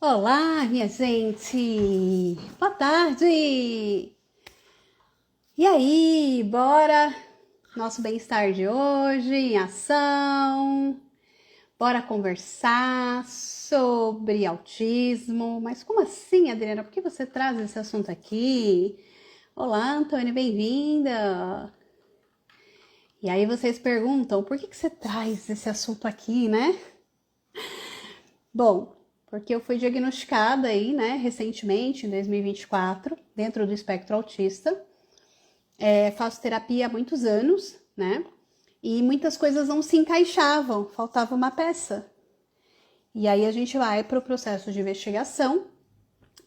Olá, minha gente! Boa tarde! E aí, bora? Nosso bem-estar de hoje em ação. Bora conversar sobre autismo. Mas como assim, Adriana? Por que você traz esse assunto aqui? Olá, Antônia, bem-vinda! E aí vocês perguntam, por que você traz esse assunto aqui, né? Bom, porque eu fui diagnosticada aí, né, recentemente, em 2024, dentro do espectro autista. Faço terapia há muitos anos, né? E muitas coisas não se encaixavam, faltava uma peça. E aí a gente vai para o processo de investigação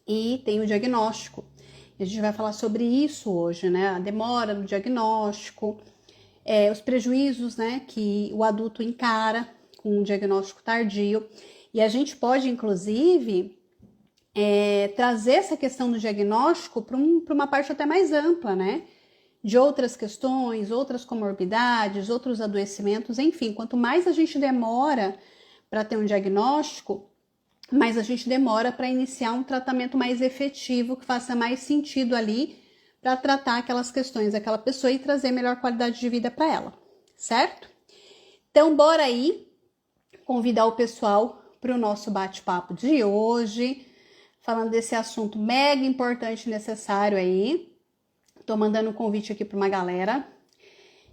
e tem o diagnóstico. E a gente vai falar sobre isso hoje, né? A demora no diagnóstico, os prejuízos, né, que o adulto encara com um diagnóstico tardio. E a gente pode, inclusive, trazer essa questão do diagnóstico para uma parte até mais ampla, né? De outras questões, outras comorbidades, outros adoecimentos, enfim, quanto mais a gente demora para ter um diagnóstico, mais a gente demora para iniciar um tratamento mais efetivo, que faça mais sentido ali para tratar aquelas questões daquela pessoa e trazer melhor qualidade de vida para ela, certo? Então, bora aí convidar o pessoal para o nosso bate-papo de hoje, falando desse assunto mega importante e necessário aí. Tô mandando um convite aqui para uma galera.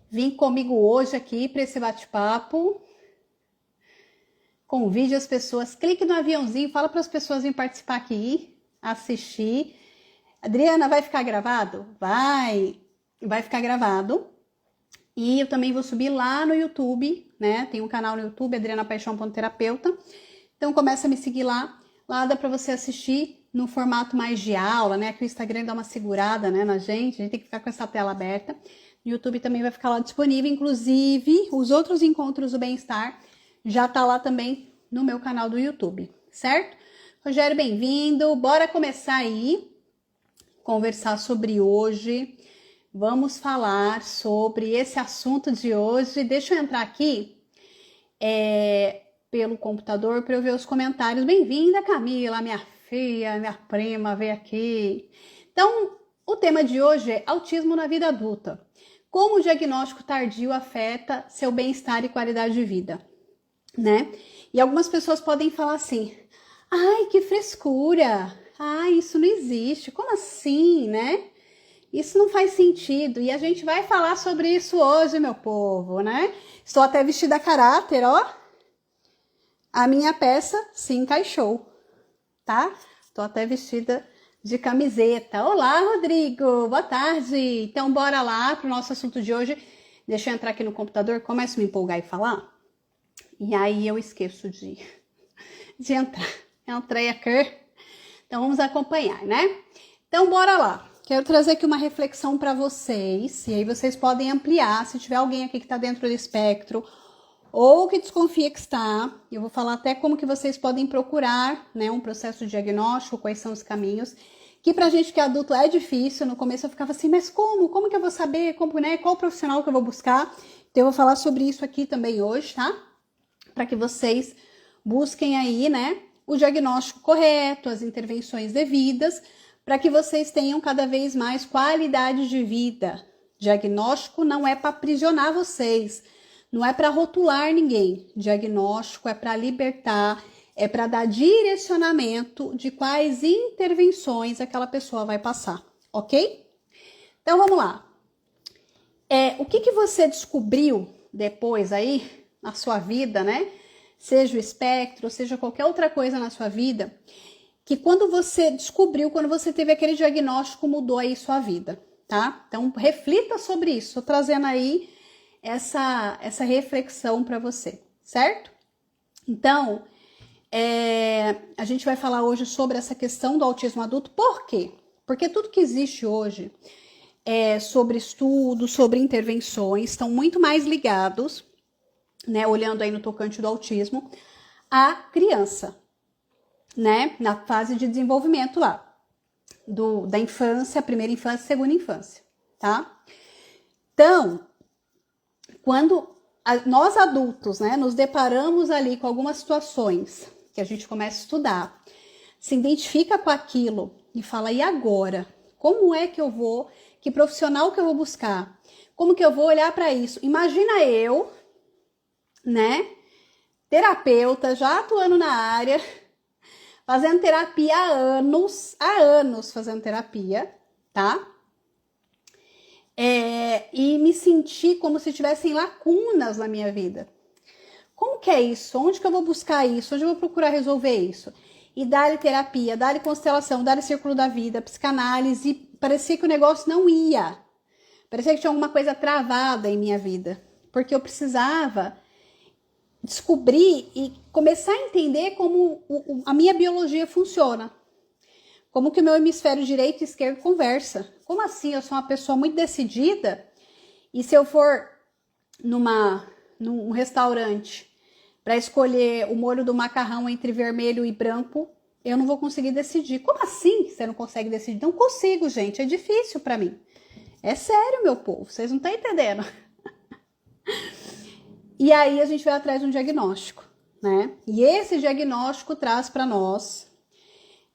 Vim comigo hoje aqui para esse bate-papo. Convide as pessoas, clique no aviãozinho, fala para as pessoas virem participar aqui, assistir. Adriana, vai ficar gravado? Vai ficar gravado. E eu também vou subir lá no YouTube, né? Tem um canal no YouTube, Adriana Paixão.terapeuta. Então começa a me seguir lá. Lá dá para você assistir no formato mais de aula, né? Aqui o Instagram dá uma segurada, né, na gente. A gente tem que ficar com essa tela aberta. O YouTube também vai ficar lá disponível. Inclusive, os outros encontros do bem-estar já tá lá também no meu canal do YouTube, certo? Rogério, bem-vindo. Bora começar aí, conversar sobre hoje. Vamos falar sobre esse assunto de hoje. Deixa eu entrar aqui pelo computador para eu ver os comentários. Bem-vinda, Camila, minha filha, minha prima, veio aqui. Então, o tema de hoje é autismo na vida adulta. Como o diagnóstico tardio afeta seu bem-estar e qualidade de vida, né? E algumas pessoas podem falar assim: ai, que frescura! Ai, isso não existe. Como assim, né? Isso não faz sentido. E a gente vai falar sobre isso hoje, meu povo, né? Estou até vestida a caráter, ó. A minha peça se encaixou, tá? Estou até vestida de camiseta. Olá, Rodrigo! Boa tarde! Então, bora lá para o nosso assunto de hoje. Deixa eu entrar aqui no computador, começo a me empolgar e falar. E aí eu esqueço de entrar. Entrei aqui. Então, vamos acompanhar, né? Então, bora lá. Quero trazer aqui uma reflexão para vocês, e aí vocês podem ampliar, se tiver alguém aqui que está dentro do espectro, ou que desconfia que está, eu vou falar até como que vocês podem procurar, né, um processo de diagnóstico, quais são os caminhos, que pra gente que é adulto é difícil. No começo eu ficava assim, mas como? Como que eu vou saber? Como, né? Qual profissional que eu vou buscar? Então eu vou falar sobre isso aqui também hoje, tá? Para que vocês busquem aí, né, o diagnóstico correto, as intervenções devidas, para que vocês tenham cada vez mais qualidade de vida. Diagnóstico não é para aprisionar vocês, não é para rotular ninguém. Diagnóstico é para libertar, é para dar direcionamento de quais intervenções aquela pessoa vai passar, ok? Então vamos lá. O que você descobriu depois aí na sua vida, né? Seja o espectro, seja qualquer outra coisa na sua vida, que quando você descobriu, quando você teve aquele diagnóstico, mudou aí sua vida, tá? Então, reflita sobre isso. Tô trazendo aí essa reflexão para você, certo? Então, a gente vai falar hoje sobre essa questão do autismo adulto. Por quê? Porque tudo que existe hoje sobre estudos, sobre intervenções, estão muito mais ligados, né, olhando aí no tocante do autismo, à criança, né, na fase de desenvolvimento lá, da infância, primeira infância, segunda infância, tá? Então, quando nós adultos, né, nos deparamos ali com algumas situações que a gente começa a estudar, se identifica com aquilo e fala, e agora? Como é que eu vou? Que profissional que eu vou buscar? Como que eu vou olhar para isso? Imagina eu, né, terapeuta, já atuando na área, fazendo terapia há anos fazendo terapia, tá? E me sentir como se tivessem lacunas na minha vida. Como que é isso? Onde que eu vou buscar isso? Onde eu vou procurar resolver isso? E dar-lhe terapia, dar-lhe constelação, dar-lhe círculo da vida, psicanálise, parecia que o negócio não ia. Parecia que tinha alguma coisa travada em minha vida. Porque eu precisava descobrir e começar a entender como a minha biologia funciona. Como que o meu hemisfério direito e esquerdo conversa. Como assim? Eu sou uma pessoa muito decidida e se eu for num restaurante para escolher o molho do macarrão entre vermelho e branco, eu não vou conseguir decidir. Como assim você não consegue decidir? Não consigo, gente. É difícil para mim. É sério, meu povo. Vocês não estão entendendo. E aí a gente vai atrás de um diagnóstico, né? E esse diagnóstico traz para nós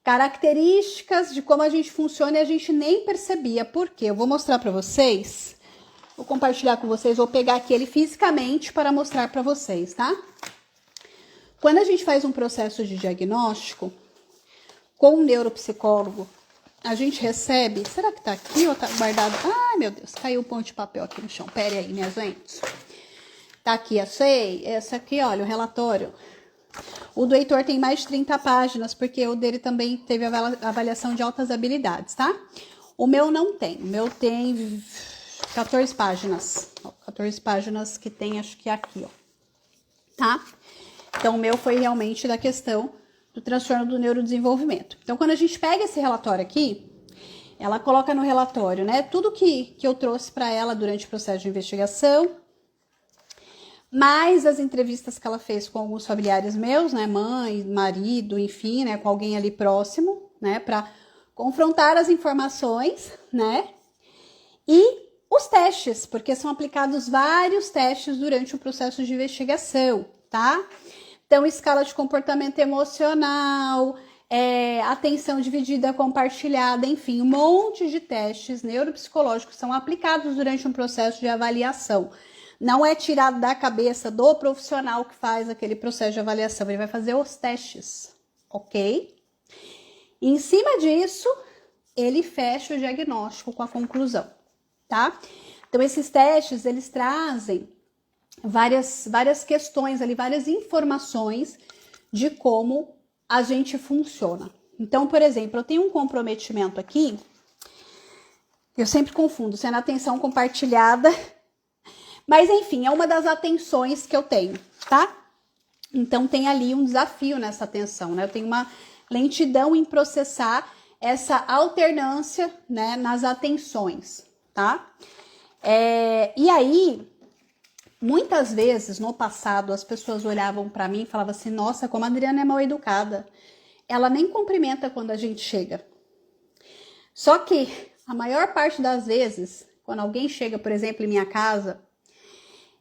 características de como a gente funciona e a gente nem percebia. Por quê? Eu vou mostrar para vocês. Vou compartilhar com vocês. Vou pegar aqui ele fisicamente para mostrar para vocês, tá? Quando a gente faz um processo de diagnóstico com um neuropsicólogo, a gente recebe... Será que tá aqui ou tá guardado? Ai, meu Deus, caiu um ponto de papel aqui no chão. Pera aí, minha gente. Tá aqui, achei. Essa aqui, olha, o relatório. O do Heitor tem mais de 30 páginas, porque o dele também teve avaliação de altas habilidades, tá? O meu não tem. O meu tem 14 páginas. 14 páginas que tem, acho que é aqui, ó. Tá? Então, o meu foi realmente da questão do transtorno do neurodesenvolvimento. Então, quando a gente pega esse relatório aqui, ela coloca no relatório, né, tudo que eu trouxe para ela durante o processo de investigação, mais as entrevistas que ela fez com alguns familiares meus, né, mãe, marido, enfim, né, com alguém ali próximo, né, para confrontar as informações, né, e os testes, porque são aplicados vários testes durante o processo de investigação, tá? Então, escala de comportamento emocional, atenção dividida, compartilhada, enfim, um monte de testes neuropsicológicos são aplicados durante um processo de avaliação. Não é tirado da cabeça do profissional que faz aquele processo de avaliação, ele vai fazer os testes, ok? E em cima disso, ele fecha o diagnóstico com a conclusão, tá? Então, esses testes, eles trazem várias questões ali, várias informações de como a gente funciona. Então, por exemplo, eu tenho um comprometimento aqui, eu sempre confundo, sendo atenção compartilhada, mas enfim, é uma das atenções que eu tenho, tá? Então, tem ali um desafio nessa atenção, né? Eu tenho uma lentidão em processar essa alternância, né, nas atenções, tá? E aí, muitas vezes, no passado, as pessoas olhavam para mim e falavam assim, nossa, como a Adriana é mal educada. Ela nem cumprimenta quando a gente chega. Só que, a maior parte das vezes, quando alguém chega, por exemplo, em minha casa,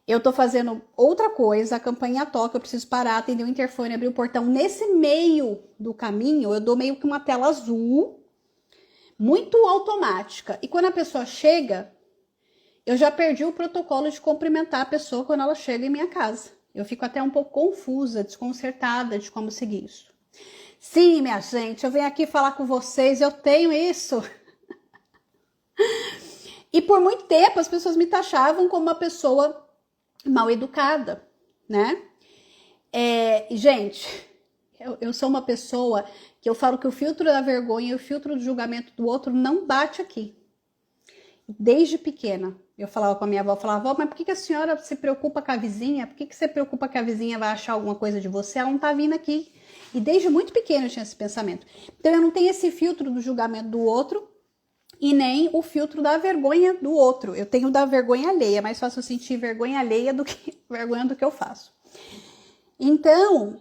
eu tô fazendo outra coisa, a campainha toca, eu preciso parar, atender o interfone, abrir o portão. Nesse meio do caminho, eu dou meio que uma tela azul, muito automática. E quando a pessoa chega, eu já perdi o protocolo de cumprimentar a pessoa quando ela chega em minha casa. Eu fico até um pouco confusa, desconcertada de como seguir isso. Sim, minha gente, eu venho aqui falar com vocês, eu tenho isso. E por muito tempo as pessoas me taxavam como uma pessoa mal educada, né? Gente, eu sou uma pessoa que eu falo que o filtro da vergonha e o filtro do julgamento do outro não bate aqui. Desde pequena, eu falava com a minha avó, falava, mas por que a senhora se preocupa com a vizinha? Por que você preocupa que a vizinha vai achar alguma coisa de você? Ela não tá vindo aqui. E desde muito pequena eu tinha esse pensamento. Então eu não tenho esse filtro do julgamento do outro e nem o filtro da vergonha do outro. Eu tenho da vergonha alheia, é mais fácil eu sentir vergonha alheia do que vergonha do que eu faço. Então,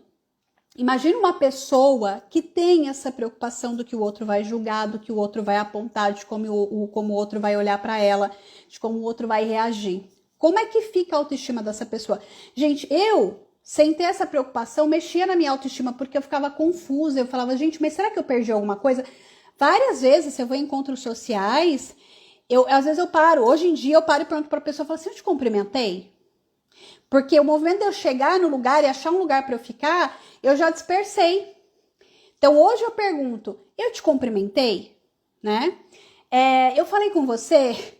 imagina uma pessoa que tem essa preocupação do que o outro vai julgar, do que o outro vai apontar, de como o outro vai olhar para ela, de como o outro vai reagir. Como é que fica a autoestima dessa pessoa? Gente, eu sem ter essa preocupação, mexia na minha autoestima, porque eu ficava confusa. Eu falava, gente, mas será que eu perdi alguma coisa? Várias vezes, se eu vou em encontros sociais, às vezes eu paro. Hoje em dia, eu paro e pergunto para a pessoa, falo assim, eu te cumprimentei? Porque o movimento de eu chegar no lugar e achar um lugar para eu ficar, eu já dispersei. Então, hoje eu pergunto, eu te cumprimentei? Né? Eu falei com você?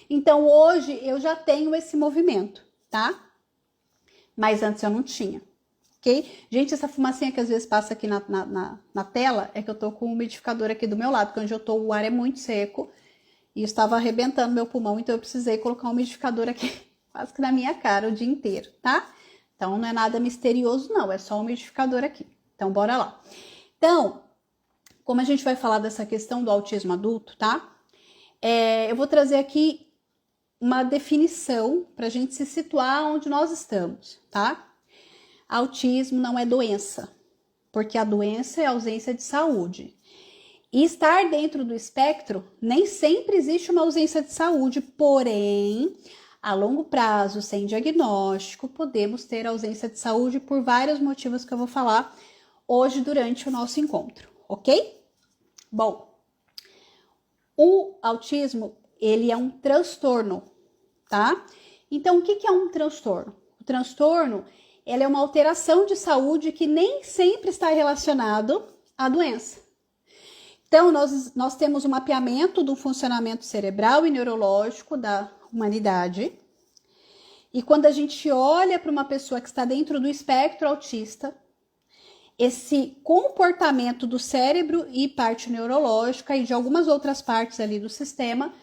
Então, hoje eu já tenho esse movimento, tá? Mas antes eu não tinha, ok? Gente, essa fumacinha que às vezes passa aqui na tela é que eu tô com o umidificador aqui do meu lado, porque onde eu tô o ar é muito seco e estava arrebentando meu pulmão, então eu precisei colocar um umidificador aqui quase que na minha cara o dia inteiro, tá? Então não é nada misterioso não, é só um umidificador aqui. Então bora lá. Então, como a gente vai falar dessa questão do autismo adulto, tá? Eu vou trazer aqui uma definição para a gente se situar onde nós estamos, tá? Autismo não é doença, porque a doença é ausência de saúde. E estar dentro do espectro, nem sempre existe uma ausência de saúde, porém, a longo prazo, sem diagnóstico, podemos ter ausência de saúde por vários motivos que eu vou falar hoje durante o nosso encontro, ok? Bom, o autismo, ele é um transtorno, tá? Então, o que é um transtorno? O transtorno, ele é uma alteração de saúde que nem sempre está relacionado à doença. Então, nós temos um mapeamento do funcionamento cerebral e neurológico da humanidade. E quando a gente olha para uma pessoa que está dentro do espectro autista, esse comportamento do cérebro e parte neurológica e de algumas outras partes ali do sistema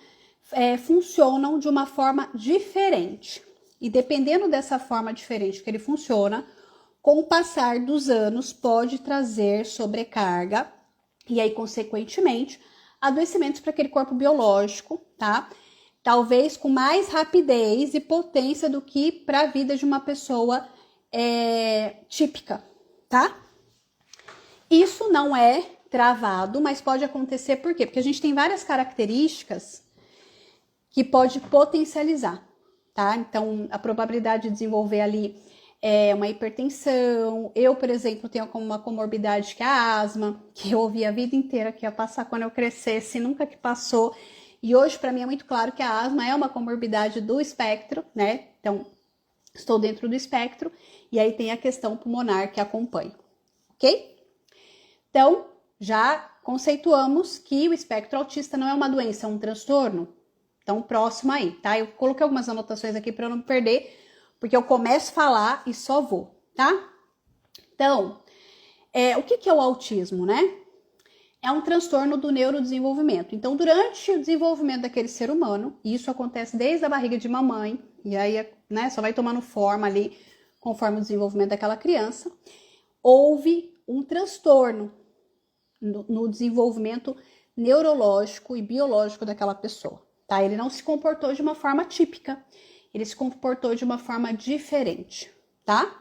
funcionam de uma forma diferente. E dependendo dessa forma diferente que ele funciona, com o passar dos anos pode trazer sobrecarga e aí, consequentemente, adoecimentos para aquele corpo biológico, tá? Talvez com mais rapidez e potência do que para a vida de uma pessoa típica, tá? Isso não é travado, mas pode acontecer por quê? Porque a gente tem várias características que pode potencializar, tá? Então, a probabilidade de desenvolver ali uma hipertensão. Eu, por exemplo, tenho como uma comorbidade que é a asma, que eu ouvi a vida inteira que ia passar quando eu crescesse, nunca que passou. E hoje, para mim, é muito claro que a asma é uma comorbidade do espectro, né? Então, estou dentro do espectro. E aí tem a questão pulmonar que acompanha, ok? Então, já conceituamos que o espectro autista não é uma doença, é um transtorno. Então, próximo aí, tá? Eu coloquei algumas anotações aqui para eu não me perder, porque eu começo a falar e só vou, tá? Então, o que é o autismo, né? É um transtorno do neurodesenvolvimento. Então, durante o desenvolvimento daquele ser humano, e isso acontece desde a barriga de mamãe, e aí, né, só vai tomando forma ali, conforme o desenvolvimento daquela criança, houve um transtorno no desenvolvimento neurológico e biológico daquela pessoa, tá? Ele não se comportou de uma forma típica, ele se comportou de uma forma diferente, tá?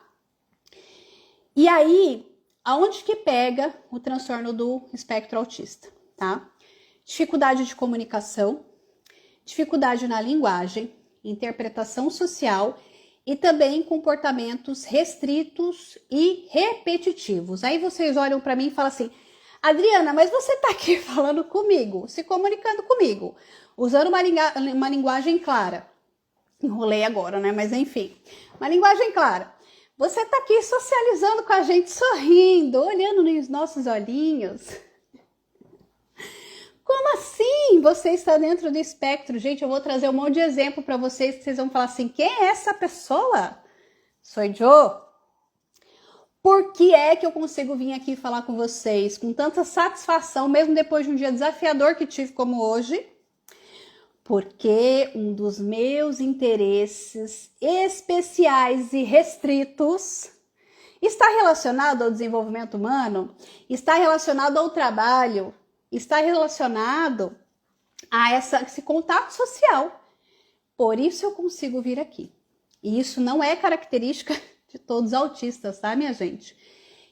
E aí, aonde que pega o transtorno do espectro autista, tá? Dificuldade de comunicação, dificuldade na linguagem, interpretação social e também comportamentos restritos e repetitivos. Aí vocês olham para mim e falam assim, Adriana, mas você tá aqui falando comigo, se comunicando comigo, usando uma linguagem clara. Enrolei agora, né? Mas enfim, uma linguagem clara. Você tá aqui socializando com a gente, sorrindo, olhando nos nossos olhinhos. Como assim você está dentro do espectro? Gente, eu vou trazer um monte de exemplo para vocês, que vocês vão falar assim, quem é essa pessoa? Sou eu. Por que é que eu consigo vir aqui falar com vocês com tanta satisfação, mesmo depois de um dia desafiador que tive como hoje? Porque um dos meus interesses especiais e restritos está relacionado ao desenvolvimento humano, está relacionado ao trabalho, está relacionado a esse contato social. Por isso eu consigo vir aqui. E isso não é característica de todos os autistas, tá, minha gente?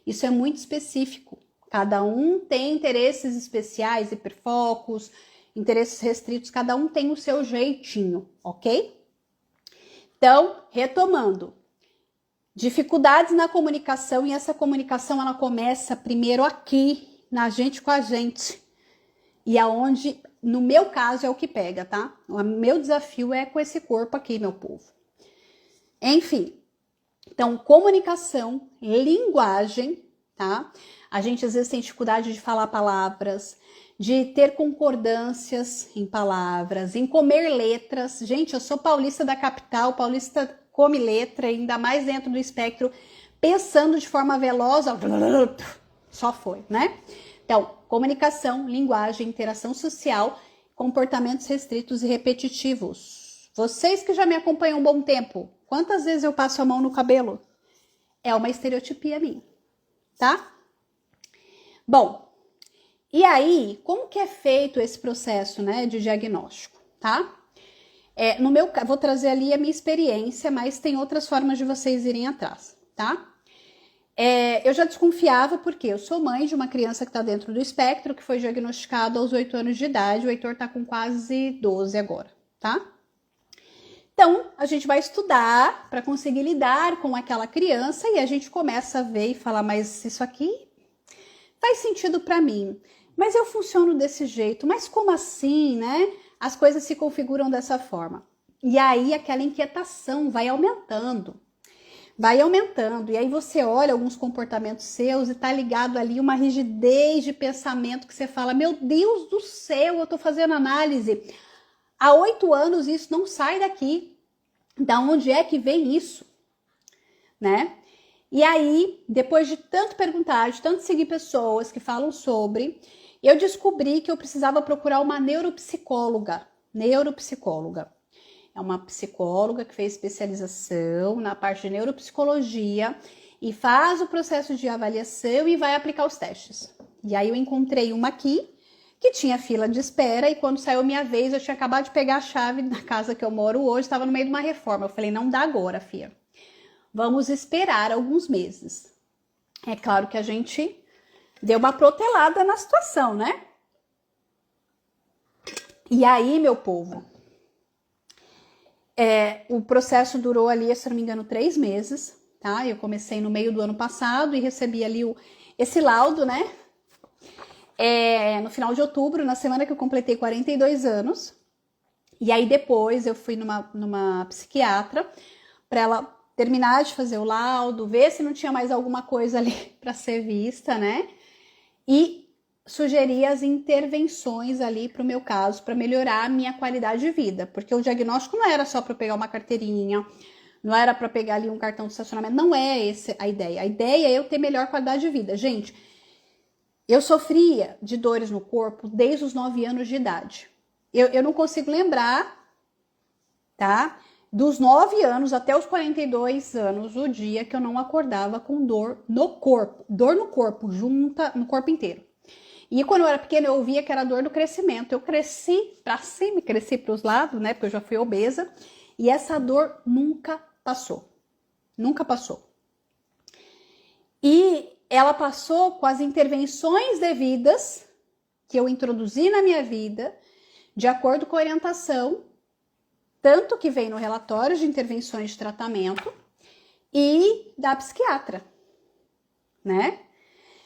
Isso é muito específico. Cada um tem interesses especiais, hiperfocos, interesses restritos, cada um tem o seu jeitinho, ok? Então, retomando. Dificuldades na comunicação, e essa comunicação ela começa primeiro aqui, na gente com a gente. E aonde, no meu caso, é o que pega, tá? O meu desafio é com esse corpo aqui, meu povo. Enfim, então, comunicação, linguagem, tá? A gente às vezes tem dificuldade de falar palavras, de ter concordâncias em palavras, em comer letras. Gente, eu sou paulista da capital, paulista come letra, ainda mais dentro do espectro, pensando de forma veloz, só foi, né? Então, comunicação, linguagem, interação social, comportamentos restritos e repetitivos. Vocês que já me acompanham há um bom tempo, quantas vezes eu passo a mão no cabelo? É uma estereotipia minha, tá? Bom, e aí, como que é feito esse processo, né, de diagnóstico, tá? No meu caso, vou trazer ali a minha experiência, mas tem outras formas de vocês irem atrás, tá? Eu já desconfiava porque eu sou mãe de uma criança que está dentro do espectro, que foi diagnosticada aos 8 anos de idade, o Heitor tá com quase 12 agora, tá? Então, a gente vai estudar para conseguir lidar com aquela criança e a gente começa a ver e falar, mas isso aqui faz sentido para mim, mas eu funciono desse jeito, mas como assim, né? As coisas se configuram dessa forma. E aí aquela inquietação vai aumentando, e aí você olha alguns comportamentos seus e tá ligado ali uma rigidez de pensamento que você fala, meu Deus do céu, eu tô fazendo análise. Há 8 anos isso não sai daqui. Da onde é que vem isso? Né? E aí, depois de tanto perguntar, de tanto seguir pessoas que falam sobre, eu descobri que eu precisava procurar uma neuropsicóloga. É uma psicóloga que fez especialização na parte de neuropsicologia e faz o processo de avaliação e vai aplicar os testes. E aí eu encontrei uma aqui, que tinha fila de espera, e quando saiu minha vez, eu tinha acabado de pegar a chave da casa que eu moro hoje, estava no meio de uma reforma. Eu falei, não dá agora, filha. Vamos esperar alguns meses. É claro que a gente deu uma protelada na situação, né? E aí, meu povo, o processo durou ali, se não me engano, 3 meses, tá? Eu comecei no meio do ano passado e recebi ali esse laudo, né? No final de outubro, na semana que eu completei 42 anos. E aí depois eu fui numa psiquiatra para ela terminar de fazer o laudo, ver se não tinha mais alguma coisa ali para ser vista, né? E sugerir as intervenções ali para o meu caso, para melhorar a minha qualidade de vida. Porque o diagnóstico não era só para pegar uma carteirinha, não era para pegar ali um cartão de estacionamento, não é essa a ideia. A ideia é eu ter melhor qualidade de vida. Gente, eu sofria de dores no corpo desde os 9 anos de idade. Eu não consigo lembrar, tá? Dos 9 anos até os 42 anos, o dia que eu não acordava com dor no corpo. Dor no corpo, junta no corpo inteiro. E quando eu era pequena, eu ouvia que era dor do crescimento. Eu cresci pra cima, cresci pros lados, né? Porque eu já fui obesa. E essa dor nunca passou. Nunca passou. E ela passou com as intervenções devidas que eu introduzi na minha vida, de acordo com a orientação, tanto que vem no relatório de intervenções de tratamento e da psiquiatra, né?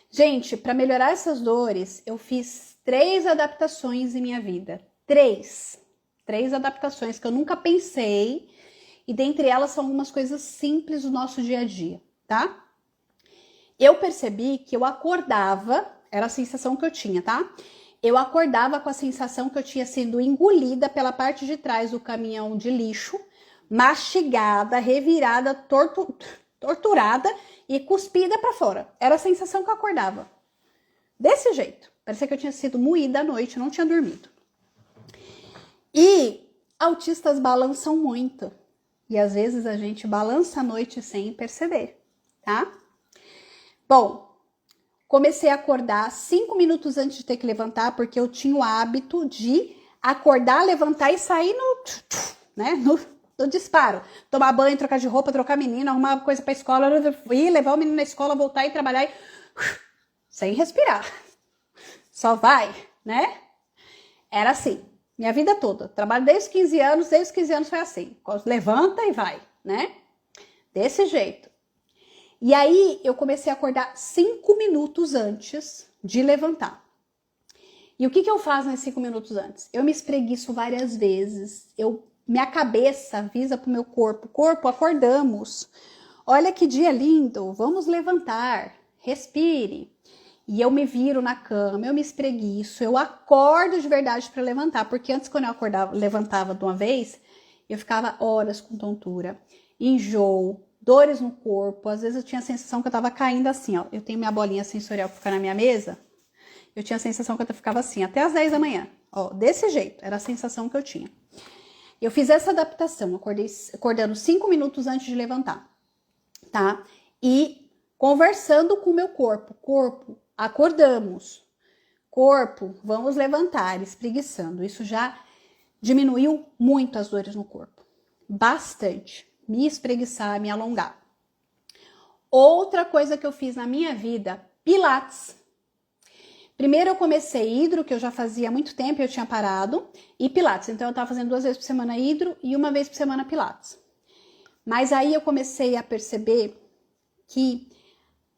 Gente, para melhorar essas dores, eu fiz 3 adaptações em minha vida. 3 adaptações que eu nunca pensei, e dentre elas são algumas coisas simples do nosso dia a dia, tá? Eu percebi que eu acordava, era a sensação que eu tinha, tá? Eu acordava com a sensação que eu tinha sido engolida pela parte de trás do caminhão de lixo, mastigada, revirada, torturada e cuspida para fora. Era a sensação que eu acordava. Desse jeito. Parecia que eu tinha sido moída à noite, não tinha dormido. E autistas balançam muito. E às vezes a gente balança à noite sem perceber, tá? Bom, comecei a acordar 5 minutos antes de ter que levantar, porque eu tinha o hábito de acordar, levantar e sair no disparo. Tomar banho, trocar de roupa, trocar menino, arrumar coisa pra escola, ir levar o menino na escola, voltar e trabalhar sem respirar. Só vai, né? Era assim, minha vida toda. Trabalho desde os 15 anos foi assim. Levanta e vai, né? Desse jeito. E aí eu comecei a acordar 5 minutos antes de levantar. E o que eu faço nesses 5 minutos antes? Eu me espreguiço várias vezes, minha cabeça avisa pro meu corpo, acordamos, olha que dia lindo, vamos levantar, respire. E eu me viro na cama, eu me espreguiço, eu acordo de verdade para levantar, porque antes quando eu levantava de uma vez, eu ficava horas com tontura, enjoo, dores no corpo, às vezes eu tinha a sensação que eu tava caindo assim, ó. Eu tenho minha bolinha sensorial que fica na minha mesa, eu tinha a sensação que eu ficava assim, até as 10 da manhã, ó, desse jeito, era a sensação que eu tinha. Eu fiz essa adaptação, acordando 5 minutos antes de levantar, tá? E conversando com o meu corpo, acordamos, corpo, vamos levantar, espreguiçando, isso já diminuiu muito as dores no corpo, bastante, me espreguiçar, me alongar. Outra coisa que eu fiz na minha vida, pilates. Primeiro eu comecei hidro, que eu já fazia há muito tempo, eu tinha parado, e pilates. Então eu tava fazendo 2 vezes por semana hidro e 1 vez por semana pilates. Mas aí eu comecei a perceber que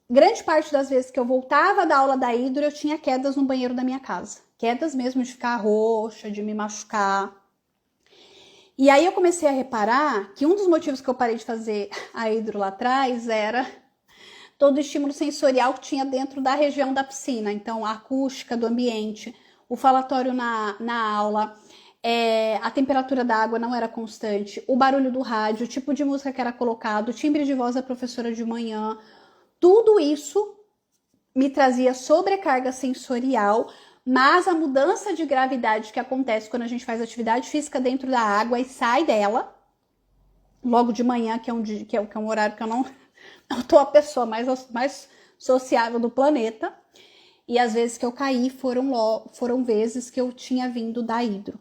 grande parte das vezes que eu voltava da aula da hidro, eu tinha quedas no banheiro da minha casa. Quedas mesmo de ficar roxa, de me machucar. E aí eu comecei a reparar que um dos motivos que eu parei de fazer a hidro lá atrás era todo o estímulo sensorial que tinha dentro da região da piscina. Então, a acústica do ambiente, o falatório na aula, a temperatura da água não era constante, o barulho do rádio, o tipo de música que era colocado, o timbre de voz da professora de manhã, tudo isso me trazia sobrecarga sensorial, mas a mudança de gravidade que acontece quando a gente faz atividade física dentro da água e sai dela, logo de manhã, que é um horário que eu não tô a pessoa mais sociável do planeta, e as vezes que eu caí foram vezes que eu tinha vindo da hidro.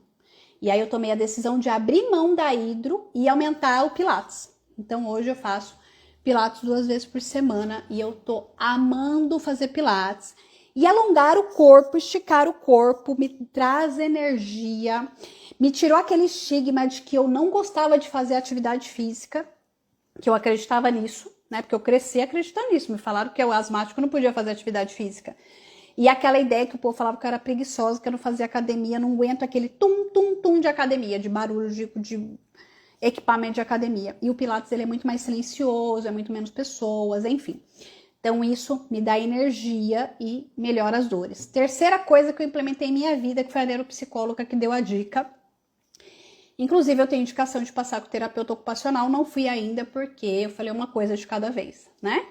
E aí eu tomei a decisão de abrir mão da hidro e aumentar o pilates. Então hoje eu faço pilates 2 vezes por semana e eu tô amando fazer pilates. E alongar o corpo, esticar o corpo, me traz energia, me tirou aquele estigma de que eu não gostava de fazer atividade física, que eu acreditava nisso, né? Porque eu cresci acreditando nisso. Me falaram que eu asmático não podia fazer atividade física. E aquela ideia que o povo falava que eu era preguiçosa, que eu não fazia academia, não aguento aquele tum-tum-tum de academia, de barulho de equipamento de academia. E o Pilates, ele é muito mais silencioso, é muito menos pessoas, enfim. Então, isso me dá energia e melhora as dores. Terceira coisa que eu implementei em minha vida, que foi a neuropsicóloga que deu a dica. Inclusive, eu tenho indicação de passar com o terapeuta ocupacional, não fui ainda, porque eu falei uma coisa de cada vez, né?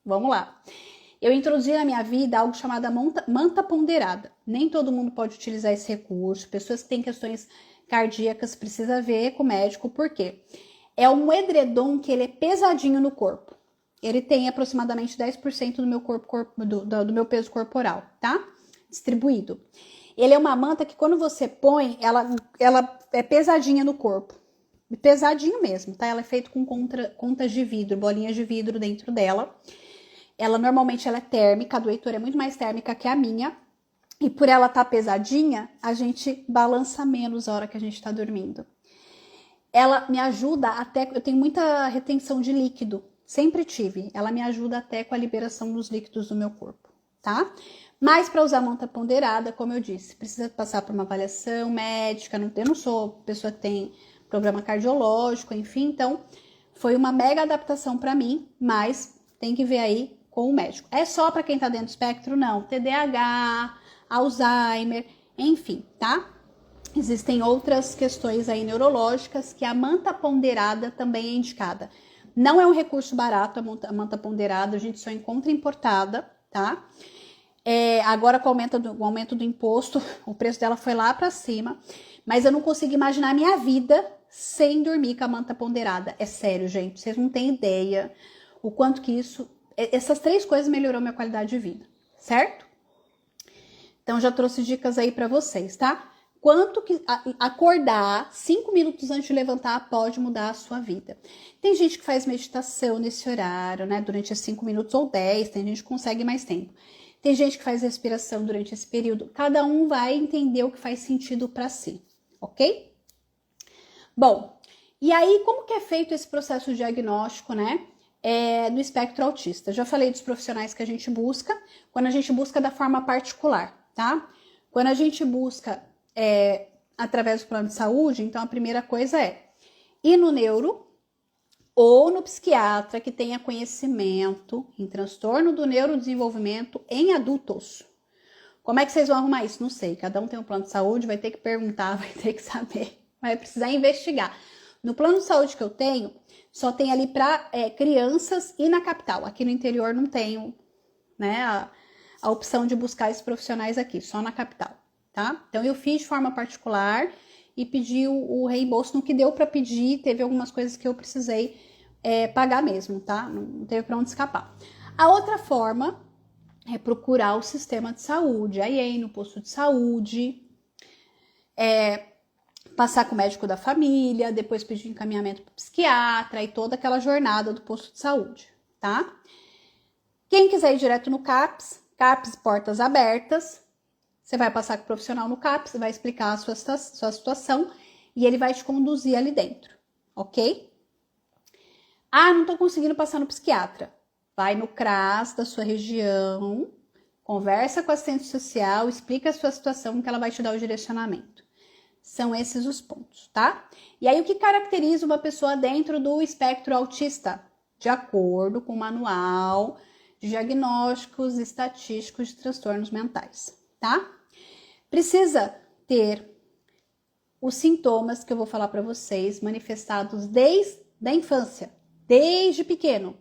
Vamos lá. Eu introduzi na minha vida algo chamado manta ponderada. Nem todo mundo pode utilizar esse recurso. Pessoas que têm questões cardíacas precisam ver com o médico, por quê? É um edredom que ele é pesadinho no corpo. Ele tem aproximadamente 10% do meu do meu peso corporal, tá? Distribuído. Ele é uma manta que quando você põe, ela é pesadinha no corpo. Pesadinho mesmo, tá? Ela é feita com contas de vidro, bolinhas de vidro dentro dela. Ela normalmente é térmica, a do Heitor é muito mais térmica que a minha. E por ela estar pesadinha, a gente balança menos a hora que a gente tá dormindo. Ela me ajuda até... Eu tenho muita retenção de líquido. Sempre tive. Ela me ajuda até com a liberação dos líquidos do meu corpo, tá? Mas para usar manta ponderada, como eu disse, precisa passar por uma avaliação médica. Eu não sou pessoa que tem problema cardiológico, enfim. Então, foi uma mega adaptação para mim, mas tem que ver aí com o médico. É só para quem tá dentro do espectro? Não. TDAH, Alzheimer, enfim, tá? Existem outras questões aí neurológicas que a manta ponderada também é indicada. Não é um recurso barato a manta ponderada, a gente só encontra importada, tá? Agora com o aumento do imposto, o preço dela foi lá para cima, mas eu não consigo imaginar a minha vida sem dormir com a manta ponderada. É sério, gente, vocês não têm ideia o quanto que essas 3 coisas melhorou minha qualidade de vida, certo? Então já trouxe dicas aí para vocês, tá? Quanto que acordar 5 minutos antes de levantar pode mudar a sua vida. Tem gente que faz meditação nesse horário, né? Durante esses 5 minutos ou 10, tem gente que consegue mais tempo. Tem gente que faz respiração durante esse período. Cada um vai entender o que faz sentido para si, ok? Bom, e aí como que é feito esse processo diagnóstico, né? do espectro autista. Já falei dos profissionais que a gente busca, quando a gente busca da forma particular, tá? Quando a gente busca através do plano de saúde, então a primeira coisa é ir no neuro ou no psiquiatra que tenha conhecimento em transtorno do neurodesenvolvimento em adultos. Como é que vocês vão arrumar isso? Não sei, cada um tem um plano de saúde, vai ter que perguntar, vai ter que saber, vai precisar investigar. No plano de saúde que eu tenho, só tem ali para crianças e na capital. Aqui no interior não tenho, né, a opção de buscar esses profissionais aqui, só na capital, tá? Então eu fiz de forma particular e pedi o reembolso no que deu para pedir, teve algumas coisas que eu precisei pagar mesmo, tá? Não teve para onde escapar. A outra forma é procurar o sistema de saúde, aí ir no posto de saúde, passar com o médico da família, depois pedir encaminhamento para o psiquiatra e toda aquela jornada do posto de saúde, tá? Quem quiser ir direto no CAPS, CAPS portas abertas, você vai passar com o profissional no CAPS, vai explicar a sua situação e ele vai te conduzir ali dentro, ok? Ah, não tô conseguindo passar no psiquiatra. Vai no CRAS da sua região, conversa com a assistente social, explica a sua situação que ela vai te dar o direcionamento. São esses os pontos, tá? E aí, o que caracteriza uma pessoa dentro do espectro autista? De acordo com o Manual de Diagnósticos Estatísticos de Transtornos Mentais, tá? Precisa ter os sintomas que eu vou falar para vocês manifestados desde a infância, desde pequeno.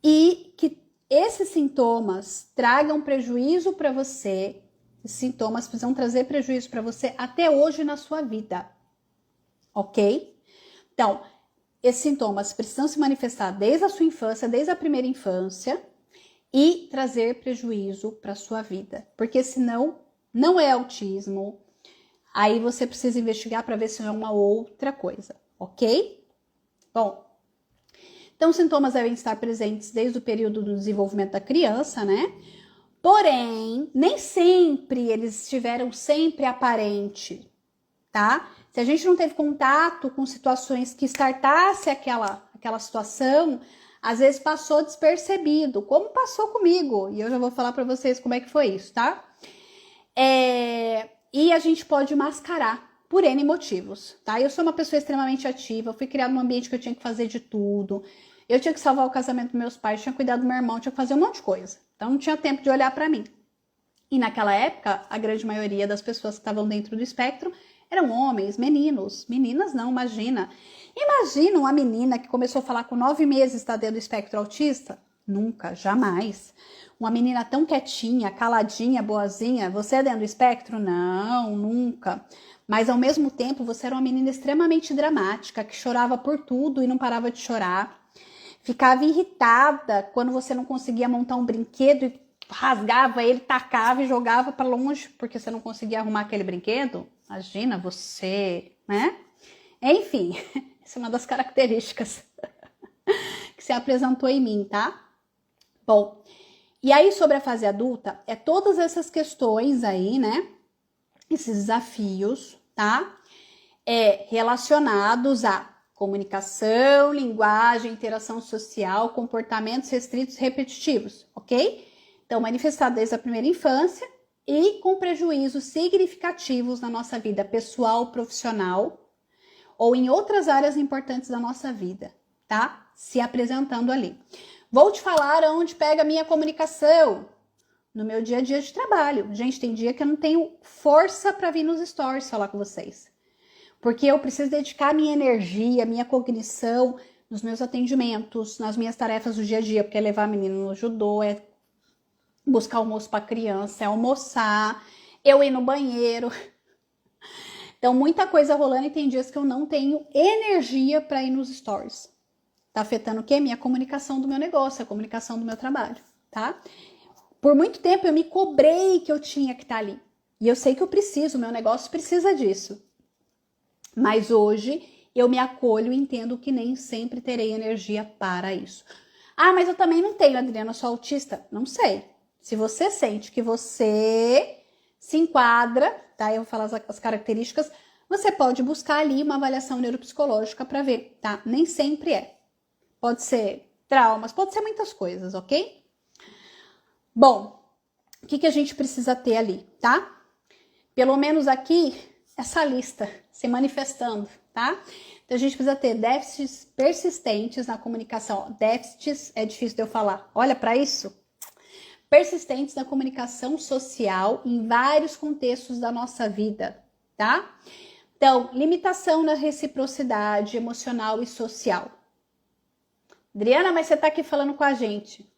E que esses sintomas tragam prejuízo para você. Esses sintomas precisam trazer prejuízo para você até hoje na sua vida, ok? Então, esses sintomas precisam se manifestar desde a sua infância, desde a primeira infância, e trazer prejuízo para sua vida, porque senão não é autismo. Aí você precisa investigar para ver se não é uma outra coisa, ok? Bom, então os sintomas devem estar presentes desde o período do desenvolvimento da criança, né? Porém, nem sempre eles estiveram sempre aparente, tá? Se a gente não teve contato com situações que startasse aquela situação, às vezes passou despercebido, como passou comigo. E eu já vou falar para vocês como é que foi isso, tá? E a gente pode mascarar por N motivos, tá? Eu sou uma pessoa extremamente ativa, eu fui criada num ambiente que eu tinha que fazer de tudo. Eu tinha que salvar o casamento dos meus pais, tinha que cuidar do meu irmão, tinha que fazer um monte de coisa. Então não tinha tempo de olhar para mim. E naquela época, a grande maioria das pessoas que estavam dentro do espectro eram homens, meninos. Meninas não, imagina. Imagina uma menina que começou a falar com 9 meses está dentro do espectro autista? Nunca, jamais. Uma menina tão quietinha, caladinha, boazinha, você é dentro do espectro? Não, nunca. Mas ao mesmo tempo, você era uma menina extremamente dramática, que chorava por tudo e não parava de chorar. Ficava irritada quando você não conseguia montar um brinquedo e rasgava ele, tacava e jogava para longe porque você não conseguia arrumar aquele brinquedo. Imagina você, né? Enfim, essa é uma das características que se apresentou em mim, tá? Bom, e aí sobre a fase adulta, todas essas questões aí, né? Esses desafios, tá? Relacionados a comunicação, linguagem, interação social, comportamentos restritos repetitivos, ok? Então, manifestado desde a primeira infância e com prejuízos significativos na nossa vida pessoal, profissional ou em outras áreas importantes da nossa vida, tá? Se apresentando ali. Vou te falar onde pega a minha comunicação. No meu dia a dia de trabalho. Gente, tem dia que eu não tenho força para vir nos stories falar com vocês. Porque eu preciso dedicar minha energia, minha cognição nos meus atendimentos, nas minhas tarefas do dia a dia, porque é levar a menina no judô, é buscar almoço para criança, é almoçar, eu ir no banheiro. Então, muita coisa rolando e tem dias que eu não tenho energia para ir nos stories. Tá afetando o quê? Minha comunicação do meu negócio, a comunicação do meu trabalho, tá? Por muito tempo eu me cobrei que eu tinha que estar ali. E eu sei que eu preciso, o meu negócio precisa disso. Mas hoje eu me acolho e entendo que nem sempre terei energia para isso. Ah, mas eu também não tenho, Adriana, eu sou autista. Não sei. Se você sente que você se enquadra, tá? Eu vou falar as características. Você pode buscar ali uma avaliação neuropsicológica para ver, tá? Nem sempre é. pode ser traumas, pode ser muitas coisas, ok? Bom, o que a gente precisa ter ali, tá? Pelo menos aqui, essa lista se manifestando, tá? Então, a gente precisa ter déficits persistentes na comunicação. Déficits é difícil de eu falar. Olha para isso. Persistentes na comunicação social em vários contextos da nossa vida, tá? Então, limitação na reciprocidade emocional e social. Adriana, mas você tá aqui falando com a gente.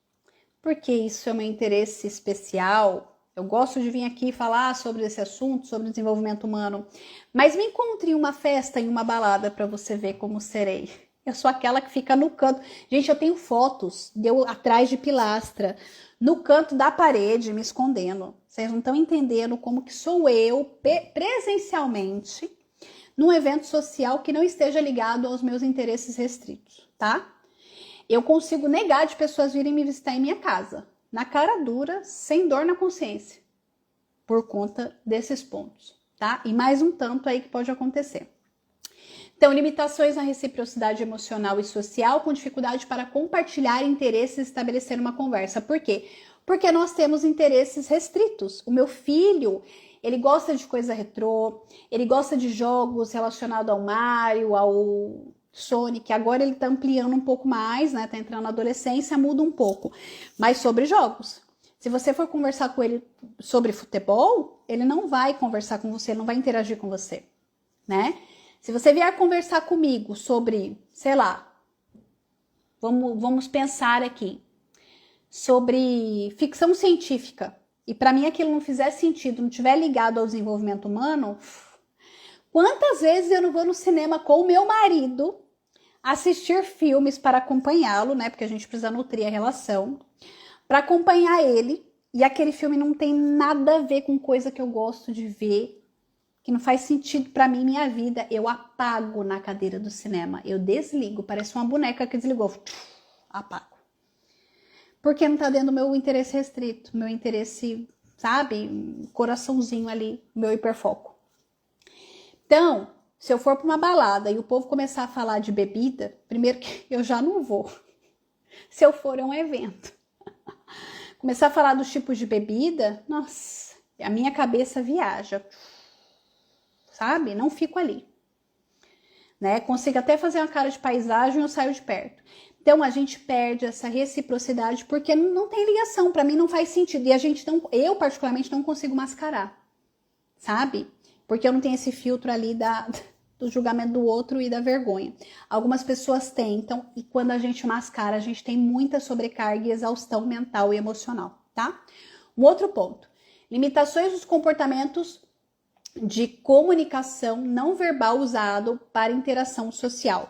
Porque isso é meu interesse especial. Eu gosto de vir aqui falar sobre esse assunto, sobre desenvolvimento humano. Mas me encontre em uma festa, em uma balada, para você ver como serei. Eu sou aquela que fica no canto. Gente, eu tenho fotos de eu atrás de pilastra, no canto da parede, me escondendo. Vocês não estão entendendo como que sou eu, presencialmente, num evento social que não esteja ligado aos meus interesses restritos, tá? Eu consigo negar de pessoas virem me visitar em minha casa, na cara dura, sem dor na consciência, por conta desses pontos, tá? E mais um tanto aí que pode acontecer. Então, limitações na reciprocidade emocional e social, com dificuldade para compartilhar interesses e estabelecer uma conversa. Por quê? Porque nós temos interesses restritos. O meu filho, ele gosta de coisa retrô, ele gosta de jogos relacionados ao Mario, ao Sonic. Agora ele tá ampliando um pouco mais, né? Tá entrando na adolescência, muda um pouco. Mas sobre jogos. Se você for conversar com ele sobre futebol, ele não vai conversar com você, ele não vai interagir com você, né? Se você vier conversar comigo sobre, sei lá, vamos pensar aqui, sobre ficção científica, e para mim aquilo não fizer sentido, não tiver ligado ao desenvolvimento humano, quantas vezes eu não vou no cinema com o meu marido assistir filmes para acompanhá-lo, né? Porque a gente precisa nutrir a relação, para acompanhar ele, e aquele filme não tem nada a ver com coisa que eu gosto de ver, que não faz sentido para mim, minha vida, eu apago na cadeira do cinema. Eu desligo, parece uma boneca que desligou. Apago. Porque não tá dentro do meu interesse restrito, meu interesse, sabe? Coraçãozinho ali, meu hiperfoco. Então, se eu for para uma balada e o povo começar a falar de bebida, primeiro que eu já não vou. Se eu for, é um evento. Começar a falar dos tipos de bebida, nossa, a minha cabeça viaja. Sabe? Não fico ali, né? Consigo até fazer uma cara de paisagem e eu saio de perto. Então a gente perde essa reciprocidade porque não tem ligação, para mim não faz sentido. E a gente não, eu particularmente não consigo mascarar, sabe? Porque eu não tenho esse filtro ali do julgamento do outro e da vergonha. Algumas pessoas tentam e quando a gente mascara, a gente tem muita sobrecarga e exaustão mental e emocional, tá? Um outro ponto, limitações dos comportamentos de comunicação não verbal usado para interação social,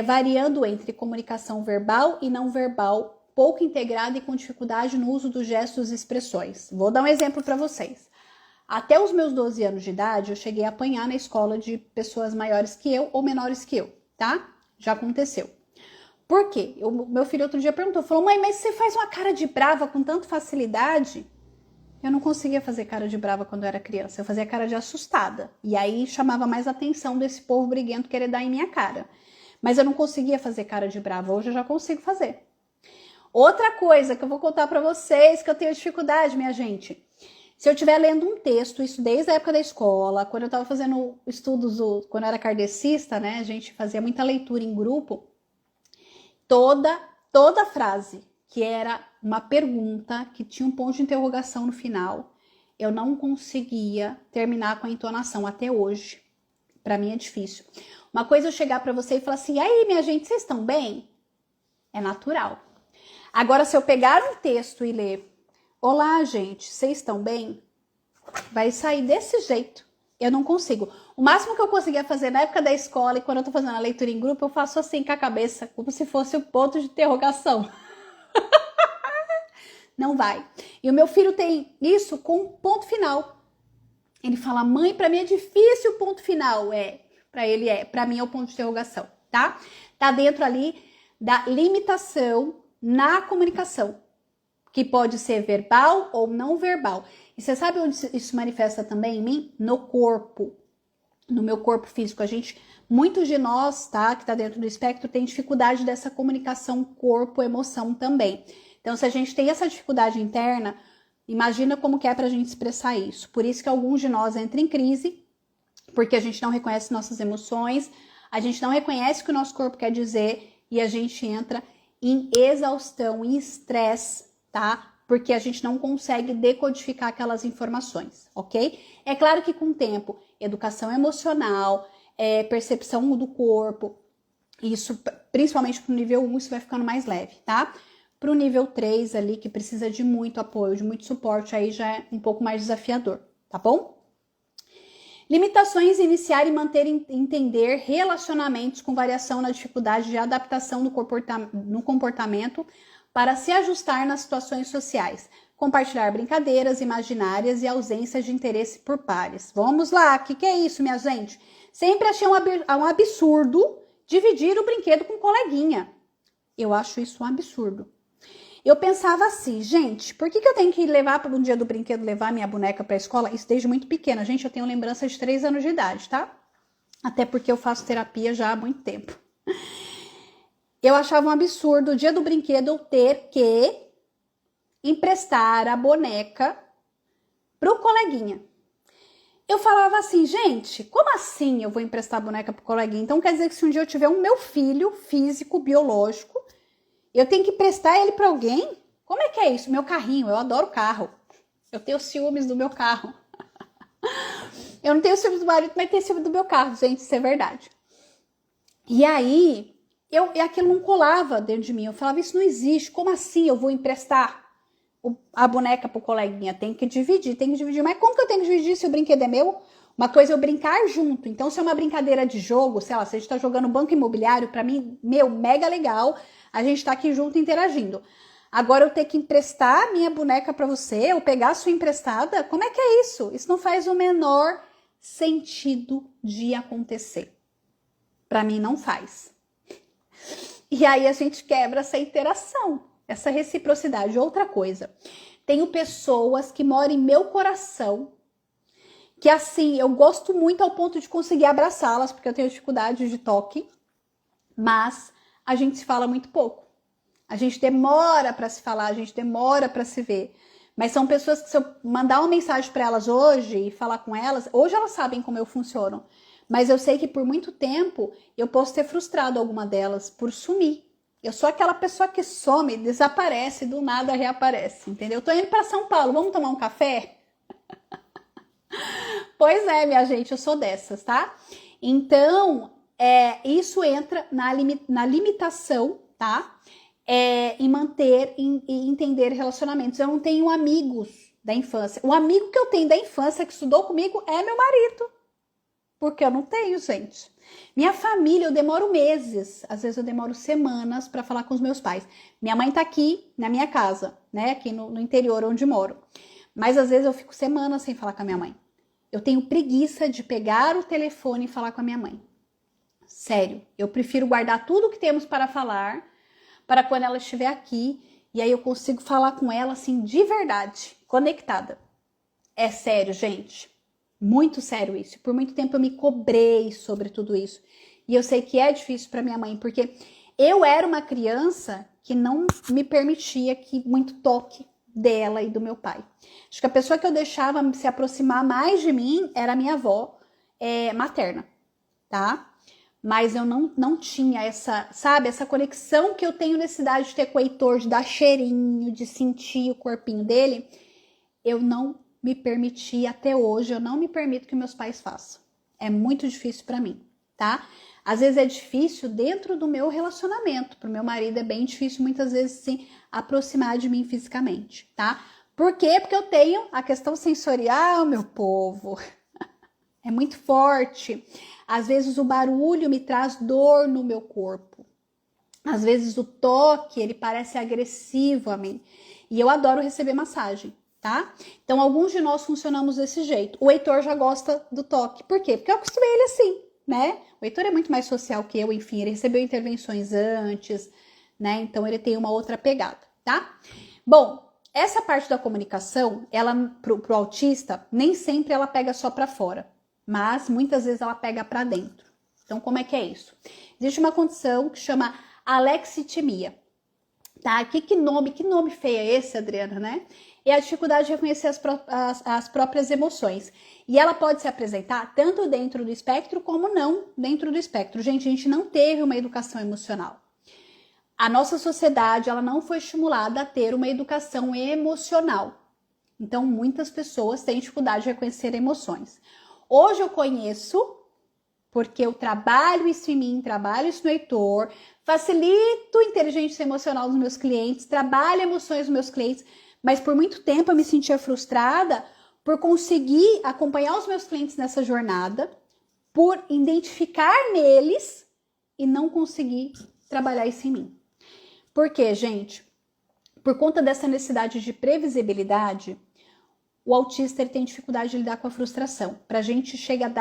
variando entre comunicação verbal e não verbal, pouco integrada e com dificuldade no uso dos gestos e expressões. Vou dar um exemplo para vocês. Até os meus 12 anos de idade, eu cheguei a apanhar na escola de pessoas maiores que eu ou menores que eu, tá? Já aconteceu. Por quê? Meu filho outro dia perguntou, falou, mãe, mas você faz uma cara de brava com tanta facilidade? Eu não conseguia fazer cara de brava quando eu era criança, eu fazia cara de assustada. E aí chamava mais atenção desse povo briguento querer dar em minha cara. Mas eu não conseguia fazer cara de brava, hoje eu já consigo fazer. Outra coisa que eu vou contar pra vocês, que eu tenho dificuldade, minha gente. Se eu estiver lendo um texto, isso desde a época da escola, quando eu estava fazendo estudos, quando eu era kardecista, né, a gente fazia muita leitura em grupo, toda frase que era uma pergunta, que tinha um ponto de interrogação no final, eu não conseguia terminar com a entonação até hoje. Para mim é difícil. Uma coisa é eu chegar para você e falar assim, e aí, minha gente, vocês estão bem? É natural. Agora, se eu pegar um texto e ler, olá, gente, vocês estão bem? Vai sair desse jeito. Eu não consigo. O máximo que eu conseguia fazer na época da escola e quando eu tô fazendo a leitura em grupo, eu faço assim com a cabeça, como se fosse o ponto de interrogação. Não vai. E o meu filho tem isso com ponto final. Ele fala, mãe, pra mim é difícil o ponto final. Pra ele pra mim é o ponto de interrogação, tá? Tá dentro ali da limitação na comunicação, que pode ser verbal ou não verbal. E você sabe onde isso manifesta também em mim? No corpo, no meu corpo físico. Muitos de nós, tá, que tá dentro do espectro, tem dificuldade dessa comunicação corpo-emoção também. Então, se a gente tem essa dificuldade interna, imagina como que é pra gente expressar isso. Por isso que alguns de nós entram em crise, porque a gente não reconhece nossas emoções, a gente não reconhece o que o nosso corpo quer dizer e a gente entra em exaustão, em estresse, tá? Porque a gente não consegue decodificar aquelas informações, ok? É claro que com o tempo, educação emocional, percepção do corpo, isso, principalmente pro nível 1, isso vai ficando mais leve, tá? Pro nível 3 ali, que precisa de muito apoio, de muito suporte, aí já é um pouco mais desafiador, tá bom? Limitações: iniciar e manter entender relacionamentos com variação na dificuldade de adaptação no comportamento para se ajustar nas situações sociais. Compartilhar brincadeiras imaginárias e ausência de interesse por pares. Vamos lá, o que é isso, minha gente? Sempre achei um absurdo dividir o brinquedo com um coleguinha. Eu acho isso um absurdo. Eu pensava assim, gente, por que eu tenho que levar para um dia do brinquedo, levar minha boneca para a escola? Isso desde muito pequena, gente, eu tenho lembrança de 3 anos de idade, tá? Até porque eu faço terapia já há muito tempo. Eu achava um absurdo o dia do brinquedo eu ter que emprestar a boneca pro coleguinha. Eu falava assim, gente, como assim eu vou emprestar a boneca pro coleguinha? Então quer dizer que se um dia eu tiver um meu filho físico, biológico, eu tenho que prestar ele para alguém? Como é que é isso? Meu carrinho, eu adoro carro. Eu tenho ciúmes do meu carro. Eu não tenho ciúmes do marido, mas tenho ciúmes do meu carro, gente, isso é verdade. E aí, aquilo não colava dentro de mim. Eu falava, isso não existe. Como assim eu vou emprestar a boneca pro coleguinha? Tem que dividir. Mas como que eu tenho que dividir se o brinquedo é meu? Uma coisa é eu brincar junto. Então, se é uma brincadeira de jogo, sei lá, se a gente tá jogando banco imobiliário, pra mim, mega legal. A gente tá aqui junto interagindo. Agora eu ter que emprestar minha boneca para você, ou pegar a sua emprestada, como é que é isso? Isso não faz o menor sentido de acontecer. Para mim não faz. E aí a gente quebra essa interação, essa reciprocidade. Outra coisa, tenho pessoas que moram em meu coração, que assim, eu gosto muito ao ponto de conseguir abraçá-las, porque eu tenho dificuldade de toque, mas a gente se fala muito pouco. A gente demora para se falar, a gente demora para se ver. Mas são pessoas que, se eu mandar uma mensagem para elas hoje e falar com elas, hoje elas sabem como eu funciono. Mas eu sei que por muito tempo eu posso ter frustrado alguma delas por sumir. Eu sou aquela pessoa que some, desaparece, do nada reaparece, entendeu? Eu tô indo para São Paulo, vamos tomar um café? Pois é, minha gente, eu sou dessas, tá? Então, isso entra na limitação, tá? Em manter e entender relacionamentos. Eu não tenho amigos da infância. O amigo que eu tenho da infância que estudou comigo é meu marido. Porque eu não tenho, gente. Minha família, eu demoro meses. Às vezes eu demoro semanas para falar com os meus pais. Minha mãe tá aqui na minha casa, né? Aqui no interior onde moro. Mas às vezes eu fico semanas sem falar com a minha mãe. Eu tenho preguiça de pegar o telefone e falar com a minha mãe. Sério, eu prefiro guardar tudo que temos para falar para quando ela estiver aqui, e aí eu consigo falar com ela assim de verdade, conectada. É sério, gente. Muito sério isso. Por muito tempo eu me cobrei sobre tudo isso. E eu sei que é difícil para minha mãe, porque eu era uma criança que não me permitia que muito toque dela e do meu pai. Acho que a pessoa que eu deixava se aproximar mais de mim era a minha avó materna, tá? Mas eu não tinha essa, sabe, essa conexão que eu tenho necessidade de ter com o Heitor, de dar cheirinho, de sentir o corpinho dele. Eu não me permiti até hoje, eu não me permito que meus pais façam. É muito difícil para mim, tá? Às vezes é difícil dentro do meu relacionamento. Pro meu marido é bem difícil muitas vezes sim aproximar de mim fisicamente, tá? Por quê? Porque eu tenho a questão sensorial, meu povo. É muito forte. Às vezes o barulho me traz dor no meu corpo. Às vezes o toque, ele parece agressivo a mim. E eu adoro receber massagem, tá? Então alguns de nós funcionamos desse jeito. O Heitor já gosta do toque. Por quê? Porque eu acostumei ele assim, né? O Heitor é muito mais social que eu, enfim, ele recebeu intervenções antes, né? Então ele tem uma outra pegada, tá? Bom, essa parte da comunicação, ela pro autista, nem sempre ela pega só para fora. Mas muitas vezes ela pega para dentro, Então, como é que é isso? Existe uma condição que chama alexitimia, tá? Que nome feio é esse, Adriana, né? É a dificuldade de reconhecer as próprias emoções. E ela pode se apresentar tanto dentro do espectro como não dentro do espectro. Gente, a gente não teve uma educação emocional. A nossa sociedade, ela não foi estimulada a ter uma educação emocional. Então, muitas pessoas têm dificuldade de reconhecer emoções. Hoje eu conheço, porque eu trabalho isso em mim, trabalho isso no Heitor, facilito inteligência emocional dos meus clientes, trabalho emoções dos meus clientes, mas por muito tempo eu me sentia frustrada por conseguir acompanhar os meus clientes nessa jornada, por identificar neles e não conseguir trabalhar isso em mim. Por quê, gente? Por conta dessa necessidade de previsibilidade, o autista ele tem dificuldade de lidar com a frustração. Pra gente chega a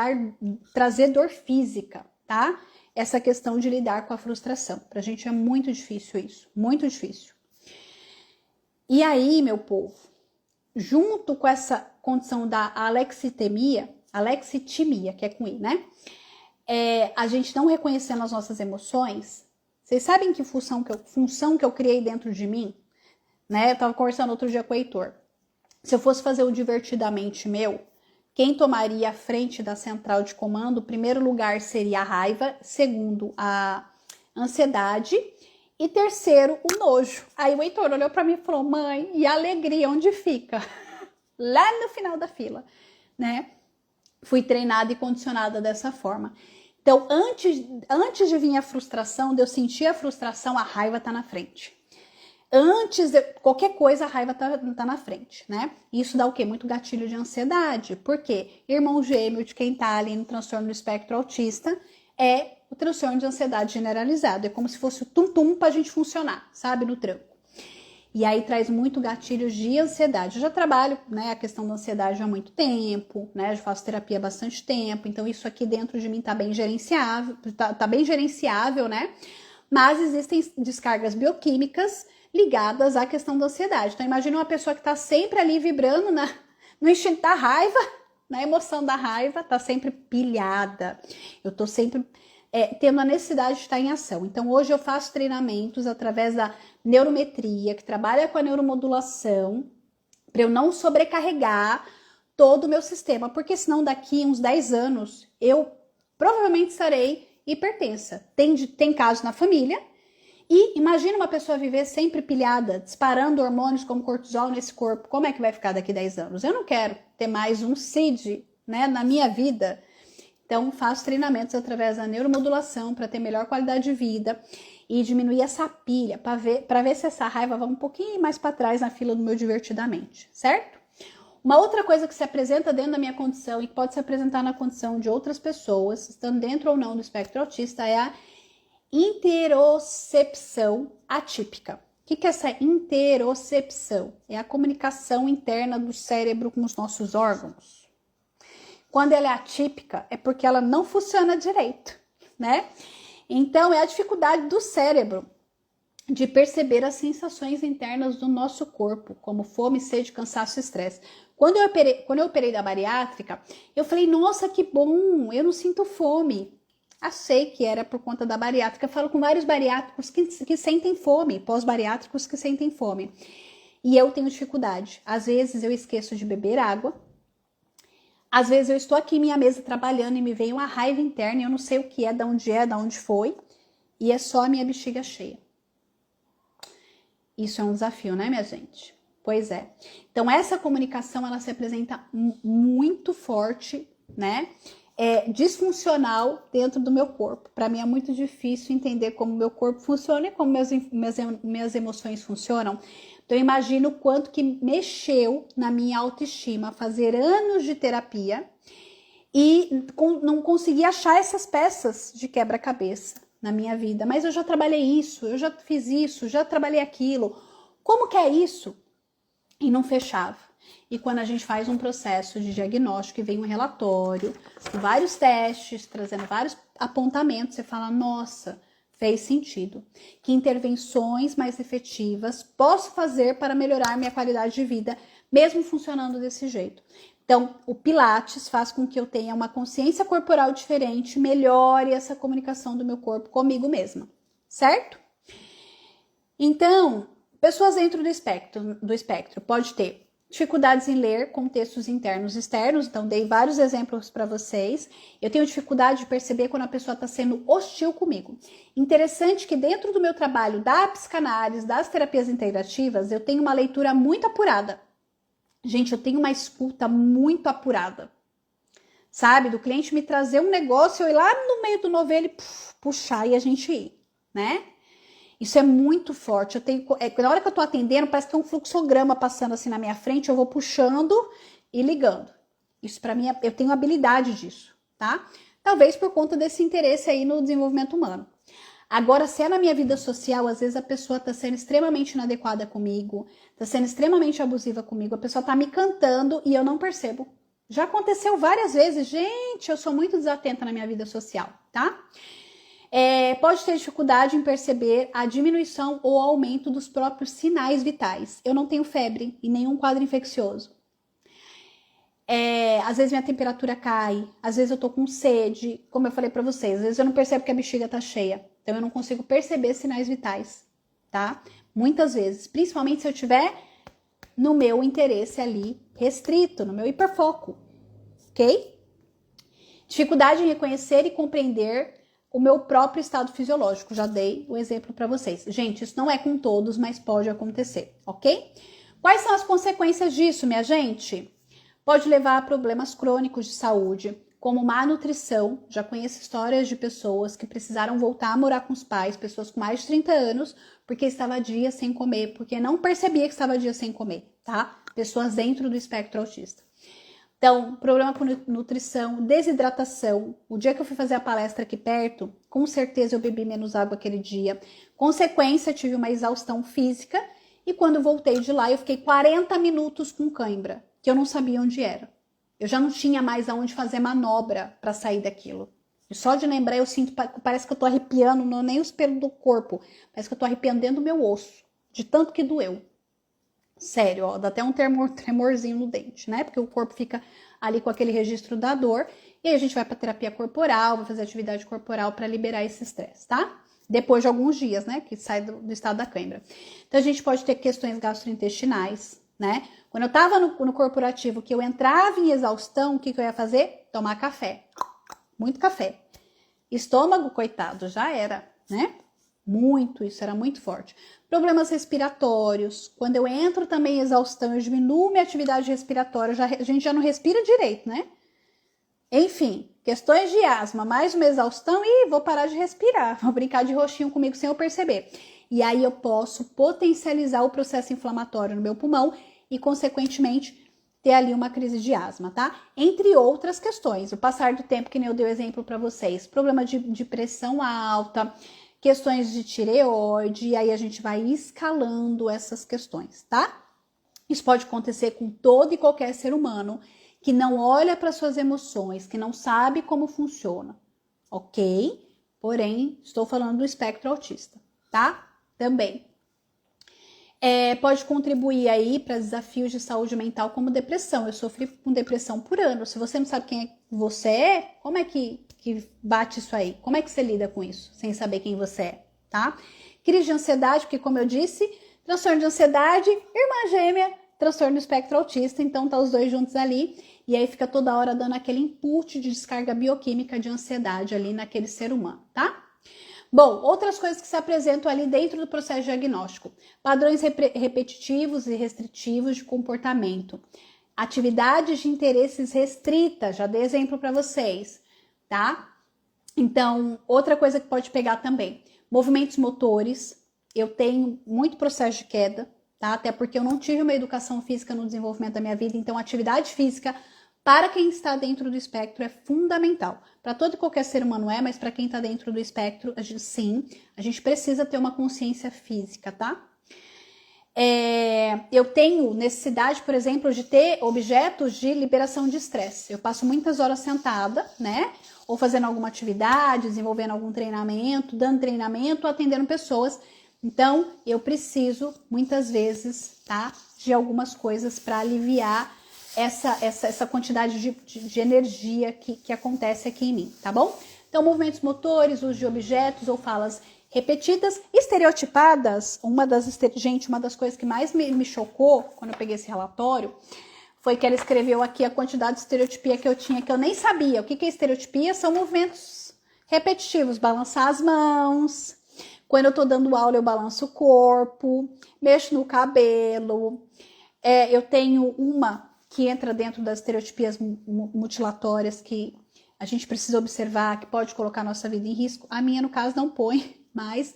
trazer dor física, tá? Essa questão de lidar com a frustração. Pra gente é muito difícil isso, muito difícil. E aí, meu povo, junto com essa condição da alexitimia, que é com I, né? A gente não reconhecendo as nossas emoções. Vocês sabem que função que eu criei dentro de mim? Né? Eu tava conversando outro dia com o Heitor. Se eu fosse fazer o divertidamente meu, quem tomaria a frente da central de comando, primeiro lugar seria a raiva, segundo a ansiedade e terceiro o nojo. Aí o Heitor olhou para mim e falou: mãe, e a alegria onde fica? Lá no final da fila, né? Fui treinada e condicionada dessa forma. Então, antes de vir a frustração, de eu sentir a frustração, a raiva tá na frente. Antes de qualquer coisa, a raiva tá na frente, né? Isso dá o quê? Muito gatilho de ansiedade. Por quê? Irmão gêmeo de quem tá ali no transtorno do espectro autista é o transtorno de ansiedade generalizado. É como se fosse o tum-tum pra gente funcionar, sabe? No tranco. E aí traz muito gatilhos de ansiedade. Eu já trabalho, né, a questão da ansiedade há muito tempo, né? Eu já faço terapia há bastante tempo, então isso aqui dentro de mim tá bem gerenciável, tá bem gerenciável, né? Mas existem descargas bioquímicas ligadas à questão da ansiedade. Então imagina uma pessoa que tá sempre ali vibrando no instinto da raiva, na emoção da raiva, tá sempre pilhada. Eu tô sempre tendo a necessidade de estar em ação. Então hoje eu faço treinamentos através da neurometria, que trabalha com a neuromodulação, para eu não sobrecarregar todo o meu sistema, porque senão daqui uns 10 anos eu provavelmente estarei hipertensa. Tem casos na família, e imagina uma pessoa viver sempre pilhada, disparando hormônios como cortisol nesse corpo, como é que vai ficar daqui 10 anos? Eu não quero ter mais um CID, né, na minha vida. Então, faço treinamentos através da neuromodulação para ter melhor qualidade de vida e diminuir essa pilha, para ver se essa raiva vai um pouquinho mais para trás na fila do meu divertidamente, certo? Uma outra coisa que se apresenta dentro da minha condição e que pode se apresentar na condição de outras pessoas, estando dentro ou não do espectro autista, é a interocepção atípica. O que é essa interocepção? É a comunicação interna do cérebro com os nossos órgãos. Quando ela é atípica, é porque ela não funciona direito, né? Então, é a dificuldade do cérebro de perceber as sensações internas do nosso corpo, como fome, sede, cansaço e estresse. Quando eu operei da bariátrica, eu falei, nossa, que bom, eu não sinto fome. Achei que era por conta da bariátrica. Eu falo com vários bariátricos que sentem fome, pós-bariátricos que sentem fome. E eu tenho dificuldade. Às vezes eu esqueço de beber água. Às vezes eu estou aqui em minha mesa trabalhando e me vem uma raiva interna e eu não sei o que é, de onde foi. E é só a minha bexiga cheia. Isso é um desafio, né, minha gente? Pois é. Então, essa comunicação, ela se apresenta muito forte, né? Disfuncional dentro do meu corpo. Para mim é muito difícil entender como meu corpo funciona e como minhas emoções funcionam. Então, eu imagino o quanto que mexeu na minha autoestima fazer anos de terapia e não conseguir achar essas peças de quebra-cabeça na minha vida. Mas eu já trabalhei isso, eu já fiz isso, já trabalhei aquilo. Como que é isso? E não fechava. E quando a gente faz um processo de diagnóstico e vem um relatório, com vários testes, trazendo vários apontamentos, você fala, nossa, fez sentido. Que intervenções mais efetivas posso fazer para melhorar minha qualidade de vida, mesmo funcionando desse jeito. Então, o Pilates faz com que eu tenha uma consciência corporal diferente, melhore essa comunicação do meu corpo comigo mesma, certo? Então, pessoas dentro do espectro pode ter dificuldades em ler contextos internos e externos, então dei vários exemplos para vocês. Eu tenho dificuldade de perceber quando a pessoa está sendo hostil comigo. Interessante que dentro do meu trabalho da psicanálise, das terapias integrativas, eu tenho uma leitura muito apurada. Gente, eu tenho uma escuta muito apurada. Sabe? Do cliente me trazer um negócio, eu ir lá no meio do novelo e puxar e a gente ir, né? Isso é muito forte. Na hora que eu tô atendendo, parece que tem um fluxograma passando assim na minha frente, eu vou puxando e ligando. Isso para mim, eu tenho habilidade disso, tá? Talvez por conta desse interesse aí no desenvolvimento humano. Agora, se é na minha vida social, às vezes a pessoa tá sendo extremamente inadequada comigo, tá sendo extremamente abusiva comigo, a pessoa tá me cantando e eu não percebo. Já aconteceu várias vezes. Gente, eu sou muito desatenta na minha vida social, tá? Pode ter dificuldade em perceber a diminuição ou aumento dos próprios sinais vitais. Eu não tenho febre e nenhum quadro infeccioso. Às vezes minha temperatura cai, às vezes eu tô com sede, como eu falei pra vocês, às vezes eu não percebo que a bexiga tá cheia. Então eu não consigo perceber sinais vitais, tá? Muitas vezes, principalmente se eu tiver no meu interesse ali restrito, no meu hiperfoco, ok? Dificuldade em reconhecer e compreender o meu próprio estado fisiológico. Já dei o exemplo para vocês. Gente, isso não é com todos, mas pode acontecer, ok? Quais são as consequências disso, minha gente? Pode levar a problemas crônicos de saúde, como má nutrição. Já conheço histórias de pessoas que precisaram voltar a morar com os pais, pessoas com mais de 30 anos, porque estava dias sem comer, porque não percebia que estava dias sem comer, tá? Pessoas dentro do espectro autista. Então, problema com nutrição, desidratação. O dia que eu fui fazer a palestra aqui perto, com certeza eu bebi menos água aquele dia. Consequência, tive uma exaustão física. E quando voltei de lá, eu fiquei 40 minutos com cãibra, que eu não sabia onde era. Eu já não tinha mais aonde fazer manobra para sair daquilo. E só de lembrar, eu sinto, parece que eu tô arrepiando, não nem os pelos do corpo. Parece que eu tô arrepiando dentro do meu osso, de tanto que doeu. Sério, ó, dá até um tremorzinho no dente, né? Porque o corpo fica ali com aquele registro da dor. E aí a gente vai pra terapia corporal, vai fazer atividade corporal para liberar esse estresse, tá? Depois de alguns dias, né? Que sai do estado da cãibra. Então a gente pode ter questões gastrointestinais, né? Quando eu tava no corporativo, que eu entrava em exaustão, o que eu ia fazer? Tomar café. Muito café. Estômago, coitado, já era, né? Muito, isso era muito forte. Problemas respiratórios. Quando eu entro também em exaustão, eu diminuo minha atividade respiratória, a gente já não respira direito, né? Enfim, questões de asma, mais uma exaustão e vou parar de respirar. Vou brincar de roxinho comigo sem eu perceber. E aí eu posso potencializar o processo inflamatório no meu pulmão e, consequentemente, ter ali uma crise de asma, tá? Entre outras questões. O passar do tempo, que nem eu dei o exemplo para vocês. Problema de pressão alta, questões de tireoide, e aí a gente vai escalando essas questões, tá? Isso pode acontecer com todo e qualquer ser humano que não olha para suas emoções, que não sabe como funciona, ok? Porém, estou falando do espectro autista, tá? Também. Pode contribuir aí para desafios de saúde mental como depressão. Eu sofri com depressão por anos. Se você não sabe quem você é, como é que bate isso aí? Como é que você lida com isso, sem saber quem você é, tá? Crise de ansiedade, porque como eu disse, transtorno de ansiedade, irmã gêmea, transtorno do espectro autista, então tá os dois juntos ali, e aí fica toda hora dando aquele input de descarga bioquímica de ansiedade ali naquele ser humano, tá? Bom, outras coisas que se apresentam ali dentro do processo diagnóstico. Padrões repetitivos e restritivos de comportamento. Atividades de interesses restritas, já dei exemplo para vocês, tá? Então, outra coisa que pode pegar também. Movimentos motores. Eu tenho muito processo de queda, tá? Até porque eu não tive uma educação física no desenvolvimento da minha vida, então atividade física para quem está dentro do espectro é fundamental. Para todo e qualquer ser humano mas para quem está dentro do espectro, sim, a gente precisa ter uma consciência física, tá? Eu tenho necessidade, por exemplo, de ter objetos de liberação de estresse. Eu passo muitas horas sentada, né? Ou fazendo alguma atividade, desenvolvendo algum treinamento, dando treinamento, atendendo pessoas. Então, eu preciso, muitas vezes, tá? de algumas coisas para aliviar essa quantidade de energia que acontece aqui em mim, tá bom? Então, movimentos motores, uso de objetos ou falas repetidas, estereotipadas. Uma das coisas que mais me chocou quando eu peguei esse relatório foi que ela escreveu aqui a quantidade de estereotipia que eu tinha, que eu nem sabia. O que é estereotipia? São movimentos repetitivos, balançar as mãos. Quando eu tô dando aula, eu balanço o corpo, mexo no cabelo. Eu tenho uma que entra dentro das estereotipias mutilatórias que a gente precisa observar, que pode colocar a nossa vida em risco. A minha, no caso, não põe, mas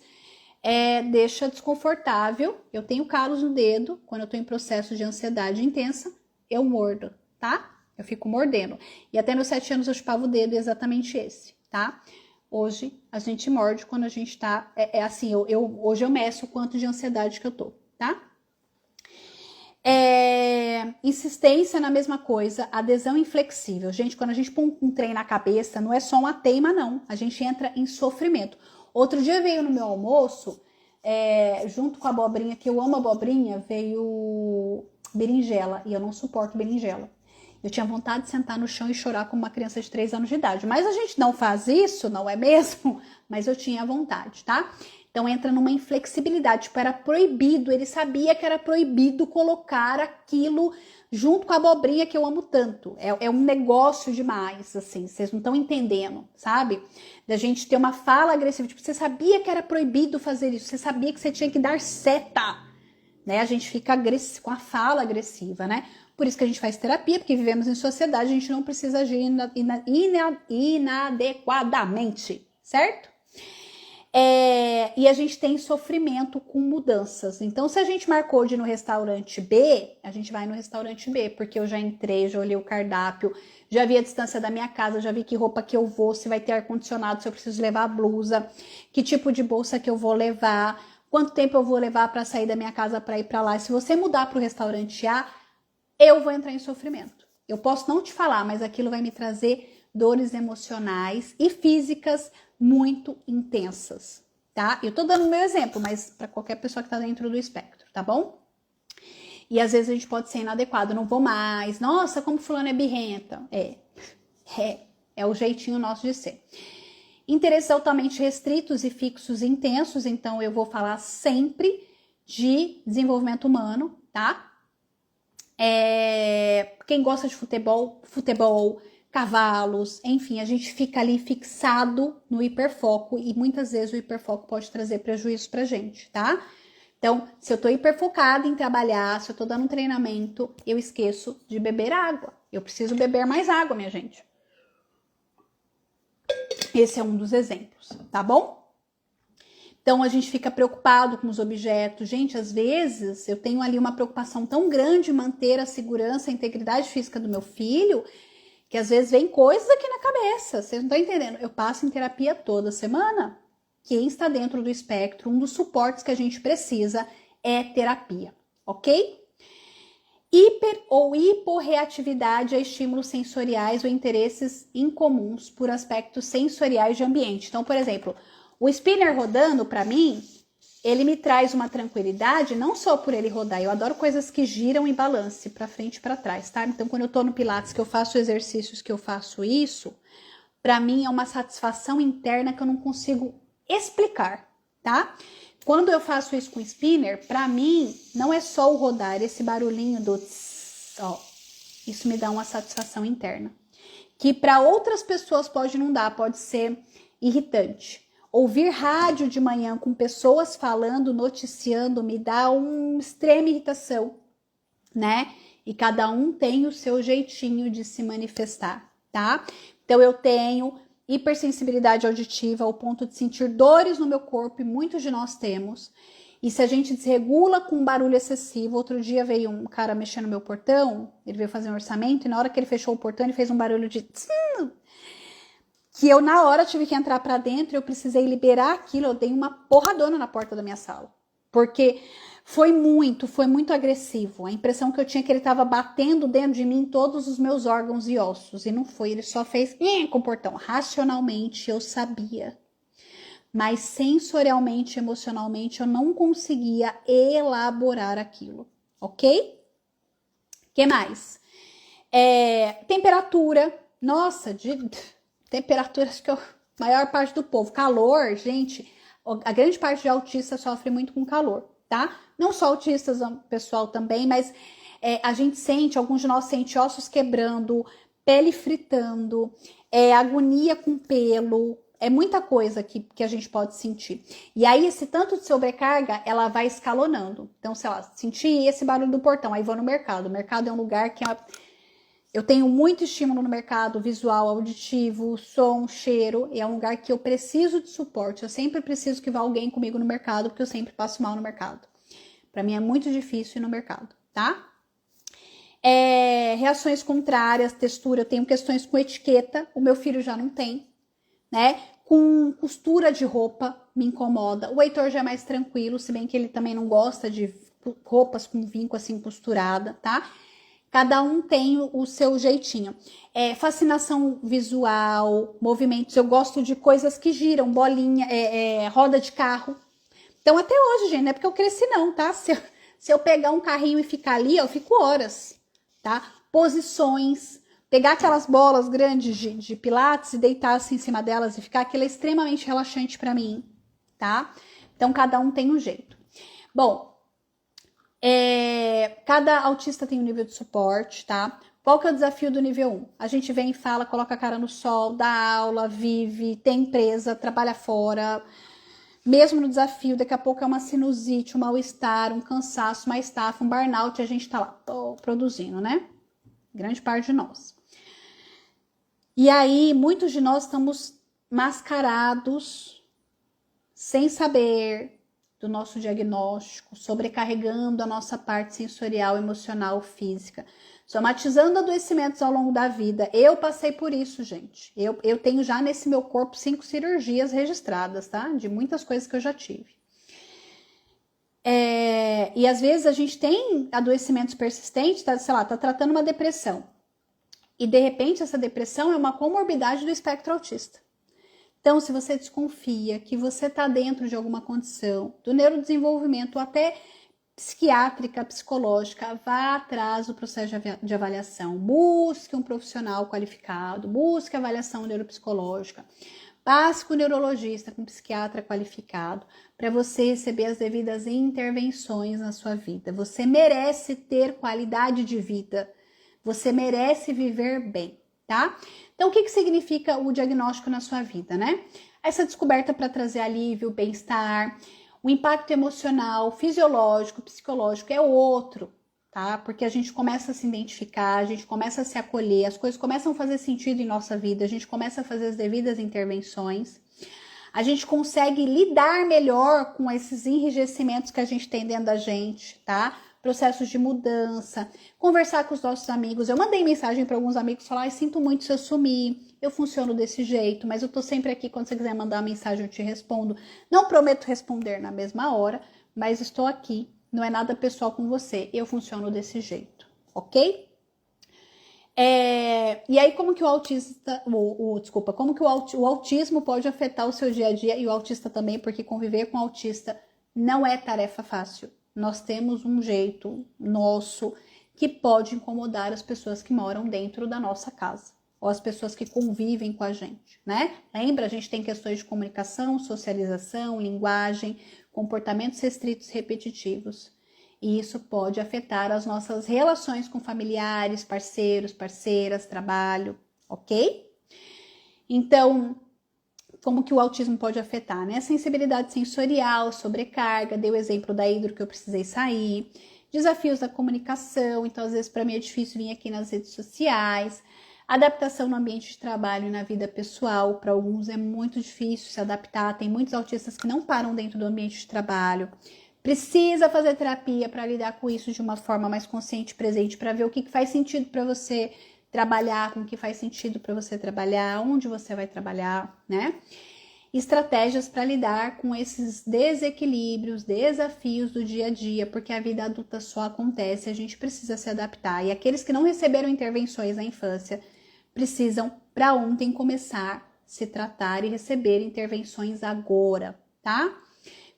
deixa desconfortável. Eu tenho calos no dedo, quando eu tô em processo de ansiedade intensa, eu mordo, tá? Eu fico mordendo. E até meus 7 anos eu chupava o dedo, exatamente esse, tá? Hoje a gente morde quando a gente tá... assim, hoje eu meço o quanto de ansiedade que eu tô, tá? Insistência na mesma coisa, adesão inflexível. Gente, quando a gente põe um trem na cabeça, não é só uma teima, não. A gente entra em sofrimento. Outro dia veio no meu almoço, junto com a abobrinha, que eu amo abobrinha, veio berinjela, e eu não suporto berinjela. Eu tinha vontade de sentar no chão e chorar como uma criança de 3 anos de idade. Mas a gente não faz isso, não é mesmo? Mas eu tinha vontade, tá? Então entra numa inflexibilidade, tipo, era proibido, ele sabia que era proibido colocar aquilo junto com a abobrinha que eu amo tanto. É um negócio demais, assim, vocês não estão entendendo, sabe? Da gente ter uma fala agressiva, tipo, você sabia que era proibido fazer isso, você sabia que você tinha que dar seta, né? A gente fica com a fala agressiva, né? Por isso que a gente faz terapia, porque vivemos em sociedade, a gente não precisa agir inadequadamente, certo? E a gente tem sofrimento com mudanças. Então, se a gente marcou de ir no restaurante B, a gente vai no restaurante B, porque eu já entrei, já olhei o cardápio, já vi a distância da minha casa, já vi que roupa que eu vou, se vai ter ar-condicionado, se eu preciso levar a blusa, que tipo de bolsa que eu vou levar, quanto tempo eu vou levar para sair da minha casa para ir para lá. Se você mudar para o restaurante A, eu vou entrar em sofrimento. Eu posso não te falar, mas aquilo vai me trazer dores emocionais e físicas muito intensas, tá? Eu tô dando o meu exemplo, mas para qualquer pessoa que tá dentro do espectro, tá bom? E às vezes a gente pode ser inadequado, não vou mais, nossa, como fulano é birrenta. É o jeitinho nosso de ser. Interesses altamente restritos e fixos e intensos, então eu vou falar sempre de desenvolvimento humano, tá? Quem gosta de futebol, cavalos, enfim, a gente fica ali fixado no hiperfoco e muitas vezes o hiperfoco pode trazer prejuízo pra gente, tá? Então, se eu tô hiperfocada em trabalhar, se eu tô dando um treinamento, eu esqueço de beber água. Eu preciso beber mais água, minha gente. Esse é um dos exemplos, tá bom? Então, a gente fica preocupado com os objetos. Gente, às vezes, eu tenho ali uma preocupação tão grande em manter a segurança, a integridade física do meu filho, que às vezes vem coisas aqui na cabeça. Vocês não estão entendendo. Eu passo em terapia toda semana. Quem está dentro do espectro, um dos suportes que a gente precisa é terapia, ok? Hiper ou hiporreatividade a estímulos sensoriais ou interesses incomuns por aspectos sensoriais de ambiente. Então, por exemplo, o spinner rodando, para mim, ele me traz uma tranquilidade, não só por ele rodar. Eu adoro coisas que giram em balance, para frente e para trás, tá? Então, quando eu tô no Pilates, que eu faço exercícios, que eu faço isso, para mim é uma satisfação interna que eu não consigo explicar, tá? Quando eu faço isso com spinner, para mim, não é só o rodar, esse barulhinho do tss, ó, isso me dá uma satisfação interna. Que para outras pessoas pode não dar, pode ser irritante. Ouvir rádio de manhã com pessoas falando, noticiando, me dá uma extrema irritação, né? E cada um tem o seu jeitinho de se manifestar, tá? Então, eu tenho hipersensibilidade auditiva ao ponto de sentir dores no meu corpo, e muitos de nós temos. E se a gente desregula com um barulho excessivo, outro dia veio um cara mexendo no meu portão, ele veio fazer um orçamento, e na hora que ele fechou o portão, ele fez um barulho de... que eu na hora tive que entrar pra dentro, eu precisei liberar aquilo, eu dei uma porradona na porta da minha sala. Porque foi muito agressivo. A impressão que eu tinha é que ele estava batendo dentro de mim todos os meus órgãos e ossos. E não foi, ele só fez com o portão. Racionalmente eu sabia. Mas sensorialmente, emocionalmente, eu não conseguia elaborar aquilo, ok? Que mais? Temperatura. Nossa, temperatura, acho que é a maior parte do povo. Calor, gente, a grande parte de autistas sofre muito com calor, tá? Não só autistas, o pessoal também, mas a gente sente, alguns de nós sente ossos quebrando, pele fritando, agonia com pelo, é muita coisa que a gente pode sentir. E aí, esse tanto de sobrecarga, ela vai escalonando. Então, sei lá, senti esse barulho do portão, aí vou no mercado. O mercado é um lugar que eu tenho muito estímulo no mercado, visual, auditivo, som, cheiro. E é um lugar que eu preciso de suporte. Eu sempre preciso que vá alguém comigo no mercado, porque eu sempre passo mal no mercado. Para mim é muito difícil ir no mercado, tá? Reações contrárias, textura. Eu tenho questões com etiqueta. O meu filho já não tem, né? Com costura de roupa, me incomoda. O Heitor já é mais tranquilo, se bem que ele também não gosta de roupas com vinco assim costurada, tá? Cada um tem o seu jeitinho. Fascinação visual, movimentos. Eu gosto de coisas que giram, bolinha, roda de carro. Então, até hoje, gente, não é porque eu cresci não, tá? Se eu pegar um carrinho e ficar ali, eu fico horas, tá? Posições. Pegar aquelas bolas grandes de pilates e deitar assim em cima delas e ficar, aquilo é extremamente relaxante pra mim, tá? Então, cada um tem um jeito. Bom, cada autista tem um nível de suporte, tá? Qual que é o desafio do nível 1? A gente vem e fala, coloca a cara no sol, dá aula, vive, tem empresa, trabalha fora. Mesmo no desafio, daqui a pouco é uma sinusite, um mal-estar, um cansaço, uma estafa, um burnout, a gente tá lá produzindo, né? Grande parte de nós. E aí, muitos de nós estamos mascarados, sem saber do nosso diagnóstico, sobrecarregando a nossa parte sensorial, emocional, física, somatizando adoecimentos ao longo da vida. Eu passei por isso, gente. Eu tenho já nesse meu corpo 5 cirurgias registradas, tá? De muitas coisas que eu já tive. E às vezes a gente tem adoecimentos persistentes, tá, sei lá, tá tratando uma depressão. E de repente essa depressão é uma comorbidade do espectro autista. Então, se você desconfia que você está dentro de alguma condição do neurodesenvolvimento ou até psiquiátrica, psicológica, vá atrás do processo de avaliação. Busque um profissional qualificado, busque avaliação neuropsicológica. Passe com o neurologista, com o psiquiatra qualificado, para você receber as devidas intervenções na sua vida. Você merece ter qualidade de vida. Você merece viver bem, tá? Então, o que significa o diagnóstico na sua vida, né? Essa descoberta para trazer alívio, bem-estar, o impacto emocional, fisiológico, psicológico é outro, tá? Porque a gente começa a se identificar, a gente começa a se acolher, as coisas começam a fazer sentido em nossa vida, a gente começa a fazer as devidas intervenções, a gente consegue lidar melhor com esses enrijecimentos que a gente tem dentro da gente, tá? Processos de mudança, conversar com os nossos amigos. Eu mandei mensagem para alguns amigos falar: sinto muito se eu sumir, eu funciono desse jeito, mas eu tô sempre aqui, quando você quiser mandar uma mensagem eu te respondo. Não prometo responder na mesma hora, mas estou aqui, não é nada pessoal com você, eu funciono desse jeito, ok? E aí, como que o autista, como que o autismo pode afetar o seu dia a dia e o autista também, porque conviver com o autista não é tarefa fácil. Nós temos um jeito nosso que pode incomodar as pessoas que moram dentro da nossa casa, ou as pessoas que convivem com a gente, né? Lembra, a gente tem questões de comunicação, socialização, linguagem, comportamentos restritos repetitivos. E isso pode afetar as nossas relações com familiares, parceiros, parceiras, trabalho, ok? Então, como que o autismo pode afetar, né? Sensibilidade sensorial, sobrecarga, dei o exemplo da hidro que eu precisei sair, desafios da comunicação, então às vezes para mim é difícil vir aqui nas redes sociais, adaptação no ambiente de trabalho e na vida pessoal, para alguns é muito difícil se adaptar, tem muitos autistas que não param dentro do ambiente de trabalho, precisa fazer terapia para lidar com isso de uma forma mais consciente e presente, para ver o que faz sentido para você trabalhar, com o que faz sentido para você trabalhar, onde você vai trabalhar, né? Estratégias para lidar com esses desequilíbrios, desafios do dia a dia, porque a vida adulta só acontece, a gente precisa se adaptar. E aqueles que não receberam intervenções na infância precisam, para ontem, começar a se tratar e receber intervenções agora, tá?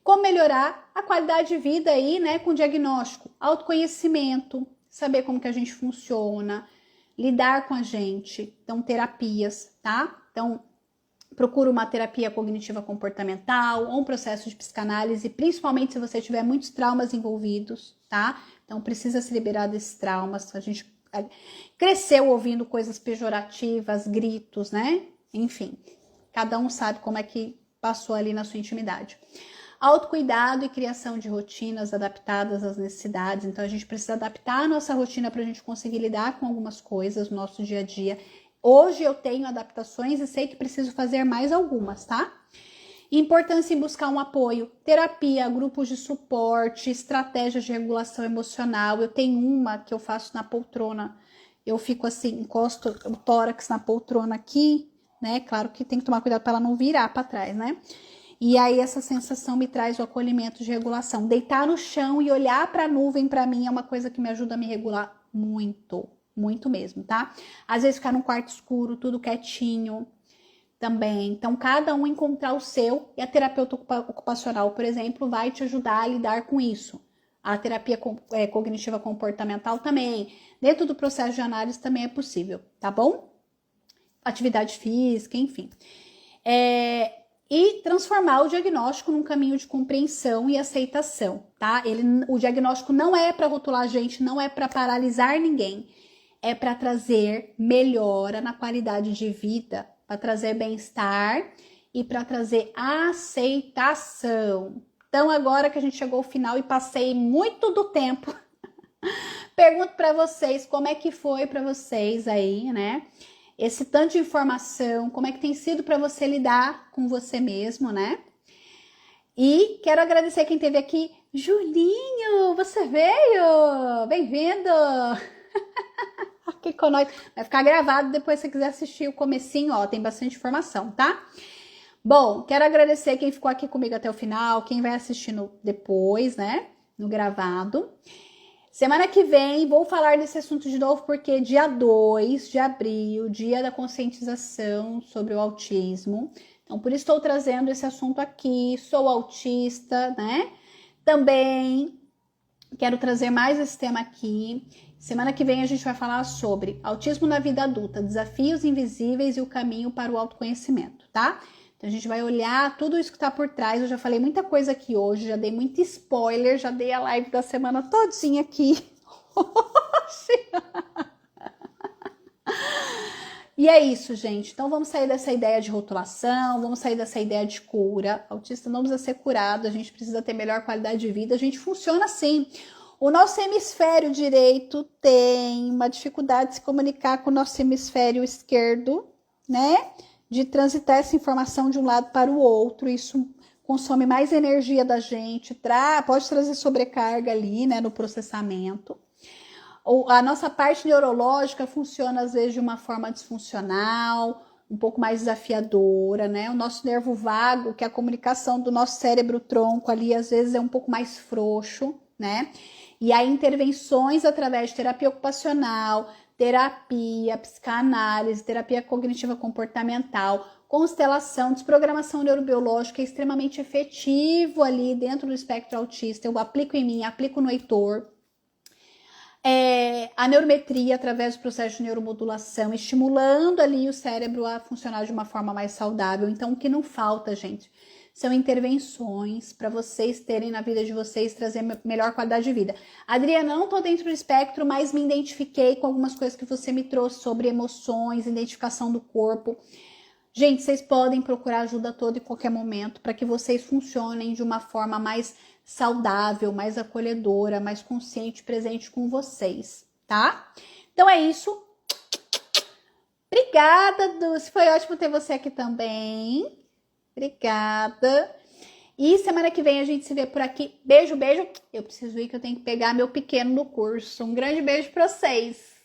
Como melhorar a qualidade de vida aí, né, com diagnóstico, autoconhecimento, saber como que a gente funciona, lidar com a gente, então terapias, tá? Então, procura uma terapia cognitiva comportamental ou um processo de psicanálise, principalmente se você tiver muitos traumas envolvidos, tá? Então, precisa se liberar desses traumas. A gente cresceu ouvindo coisas pejorativas, gritos, né? Enfim, cada um sabe como é que passou ali na sua intimidade. Autocuidado e criação de rotinas adaptadas às necessidades. Então, a gente precisa adaptar a nossa rotina para a gente conseguir lidar com algumas coisas no nosso dia a dia. Hoje eu tenho adaptações e sei que preciso fazer mais algumas, tá? Importância em buscar um apoio, terapia, grupos de suporte, estratégias de regulação emocional. Eu tenho uma que eu faço na poltrona. Eu fico assim, encosto o tórax na poltrona aqui, né? Claro que tem que tomar cuidado para ela não virar para trás, né? E aí essa sensação me traz o acolhimento de regulação. Deitar no chão e olhar para a nuvem, para mim, é uma coisa que me ajuda a me regular muito, muito mesmo, tá? Às vezes ficar num quarto escuro, tudo quietinho também. Então, cada um encontrar o seu, e a terapeuta ocupacional, por exemplo, vai te ajudar a lidar com isso. A terapia cognitiva comportamental também. Dentro do processo de análise também é possível, tá bom? Atividade física, enfim. E transformar o diagnóstico num caminho de compreensão e aceitação, tá? O diagnóstico não é para rotular a gente, não é para paralisar ninguém, é para trazer melhora na qualidade de vida, para trazer bem-estar e para trazer aceitação. Então, agora que a gente chegou ao final e passei muito do tempo, pergunto para vocês como é que foi para vocês aí, né? Esse tanto de informação, como é que tem sido para você lidar com você mesmo, né? E quero agradecer quem esteve aqui. Julinho, você veio! Bem-vindo! Aqui com nós. Vai ficar gravado depois se você quiser assistir o comecinho, ó, tem bastante informação, tá? Bom, quero agradecer quem ficou aqui comigo até o final, quem vai assistindo depois, né? No gravado. Semana que vem vou falar desse assunto de novo porque dia 2 de abril, dia da conscientização sobre o autismo. Então, por isso estou trazendo esse assunto aqui. Sou autista, né? Também quero trazer mais esse tema aqui. Semana que vem a gente vai falar sobre autismo na vida adulta, desafios invisíveis e o caminho para o autoconhecimento, tá? Então, a gente vai olhar tudo isso que tá por trás. Eu já falei muita coisa aqui hoje, já dei muito spoiler, já dei a live da semana todinha aqui. E é isso, gente. Então, vamos sair dessa ideia de rotulação, vamos sair dessa ideia de cura. Autista não precisa ser curado, a gente precisa ter melhor qualidade de vida. A gente funciona assim. O nosso hemisfério direito tem uma dificuldade de se comunicar com o nosso hemisfério esquerdo, né? De transitar essa informação de um lado para o outro, isso consome mais energia da gente, pode trazer sobrecarga ali, né, no processamento. A nossa parte neurológica funciona às vezes de uma forma disfuncional, um pouco mais desafiadora, né? O nosso nervo vago, que é a comunicação do nosso cérebro-tronco ali, às vezes é um pouco mais frouxo, né? E aí intervenções através de terapia ocupacional, terapia, psicanálise, terapia cognitiva comportamental, constelação, desprogramação neurobiológica é extremamente efetivo ali dentro do espectro autista. Eu aplico em mim, aplico no Heitor. A neurometria através do processo de neuromodulação, estimulando ali o cérebro a funcionar de uma forma mais saudável. Então, o que não falta, gente, são intervenções para vocês terem na vida de vocês, trazer melhor qualidade de vida. Adriana, não tô dentro do espectro, mas me identifiquei com algumas coisas que você me trouxe sobre emoções, identificação do corpo. Gente, vocês podem procurar ajuda a todo e qualquer momento para que vocês funcionem de uma forma mais saudável, mais acolhedora, mais consciente, presente com vocês, tá? Então é isso. Obrigada, Dulce. Foi ótimo ter você aqui também. Obrigada. E semana que vem a gente se vê por aqui. Beijo, beijo. Eu preciso ir que eu tenho que pegar meu pequeno no curso. Um grande beijo para vocês.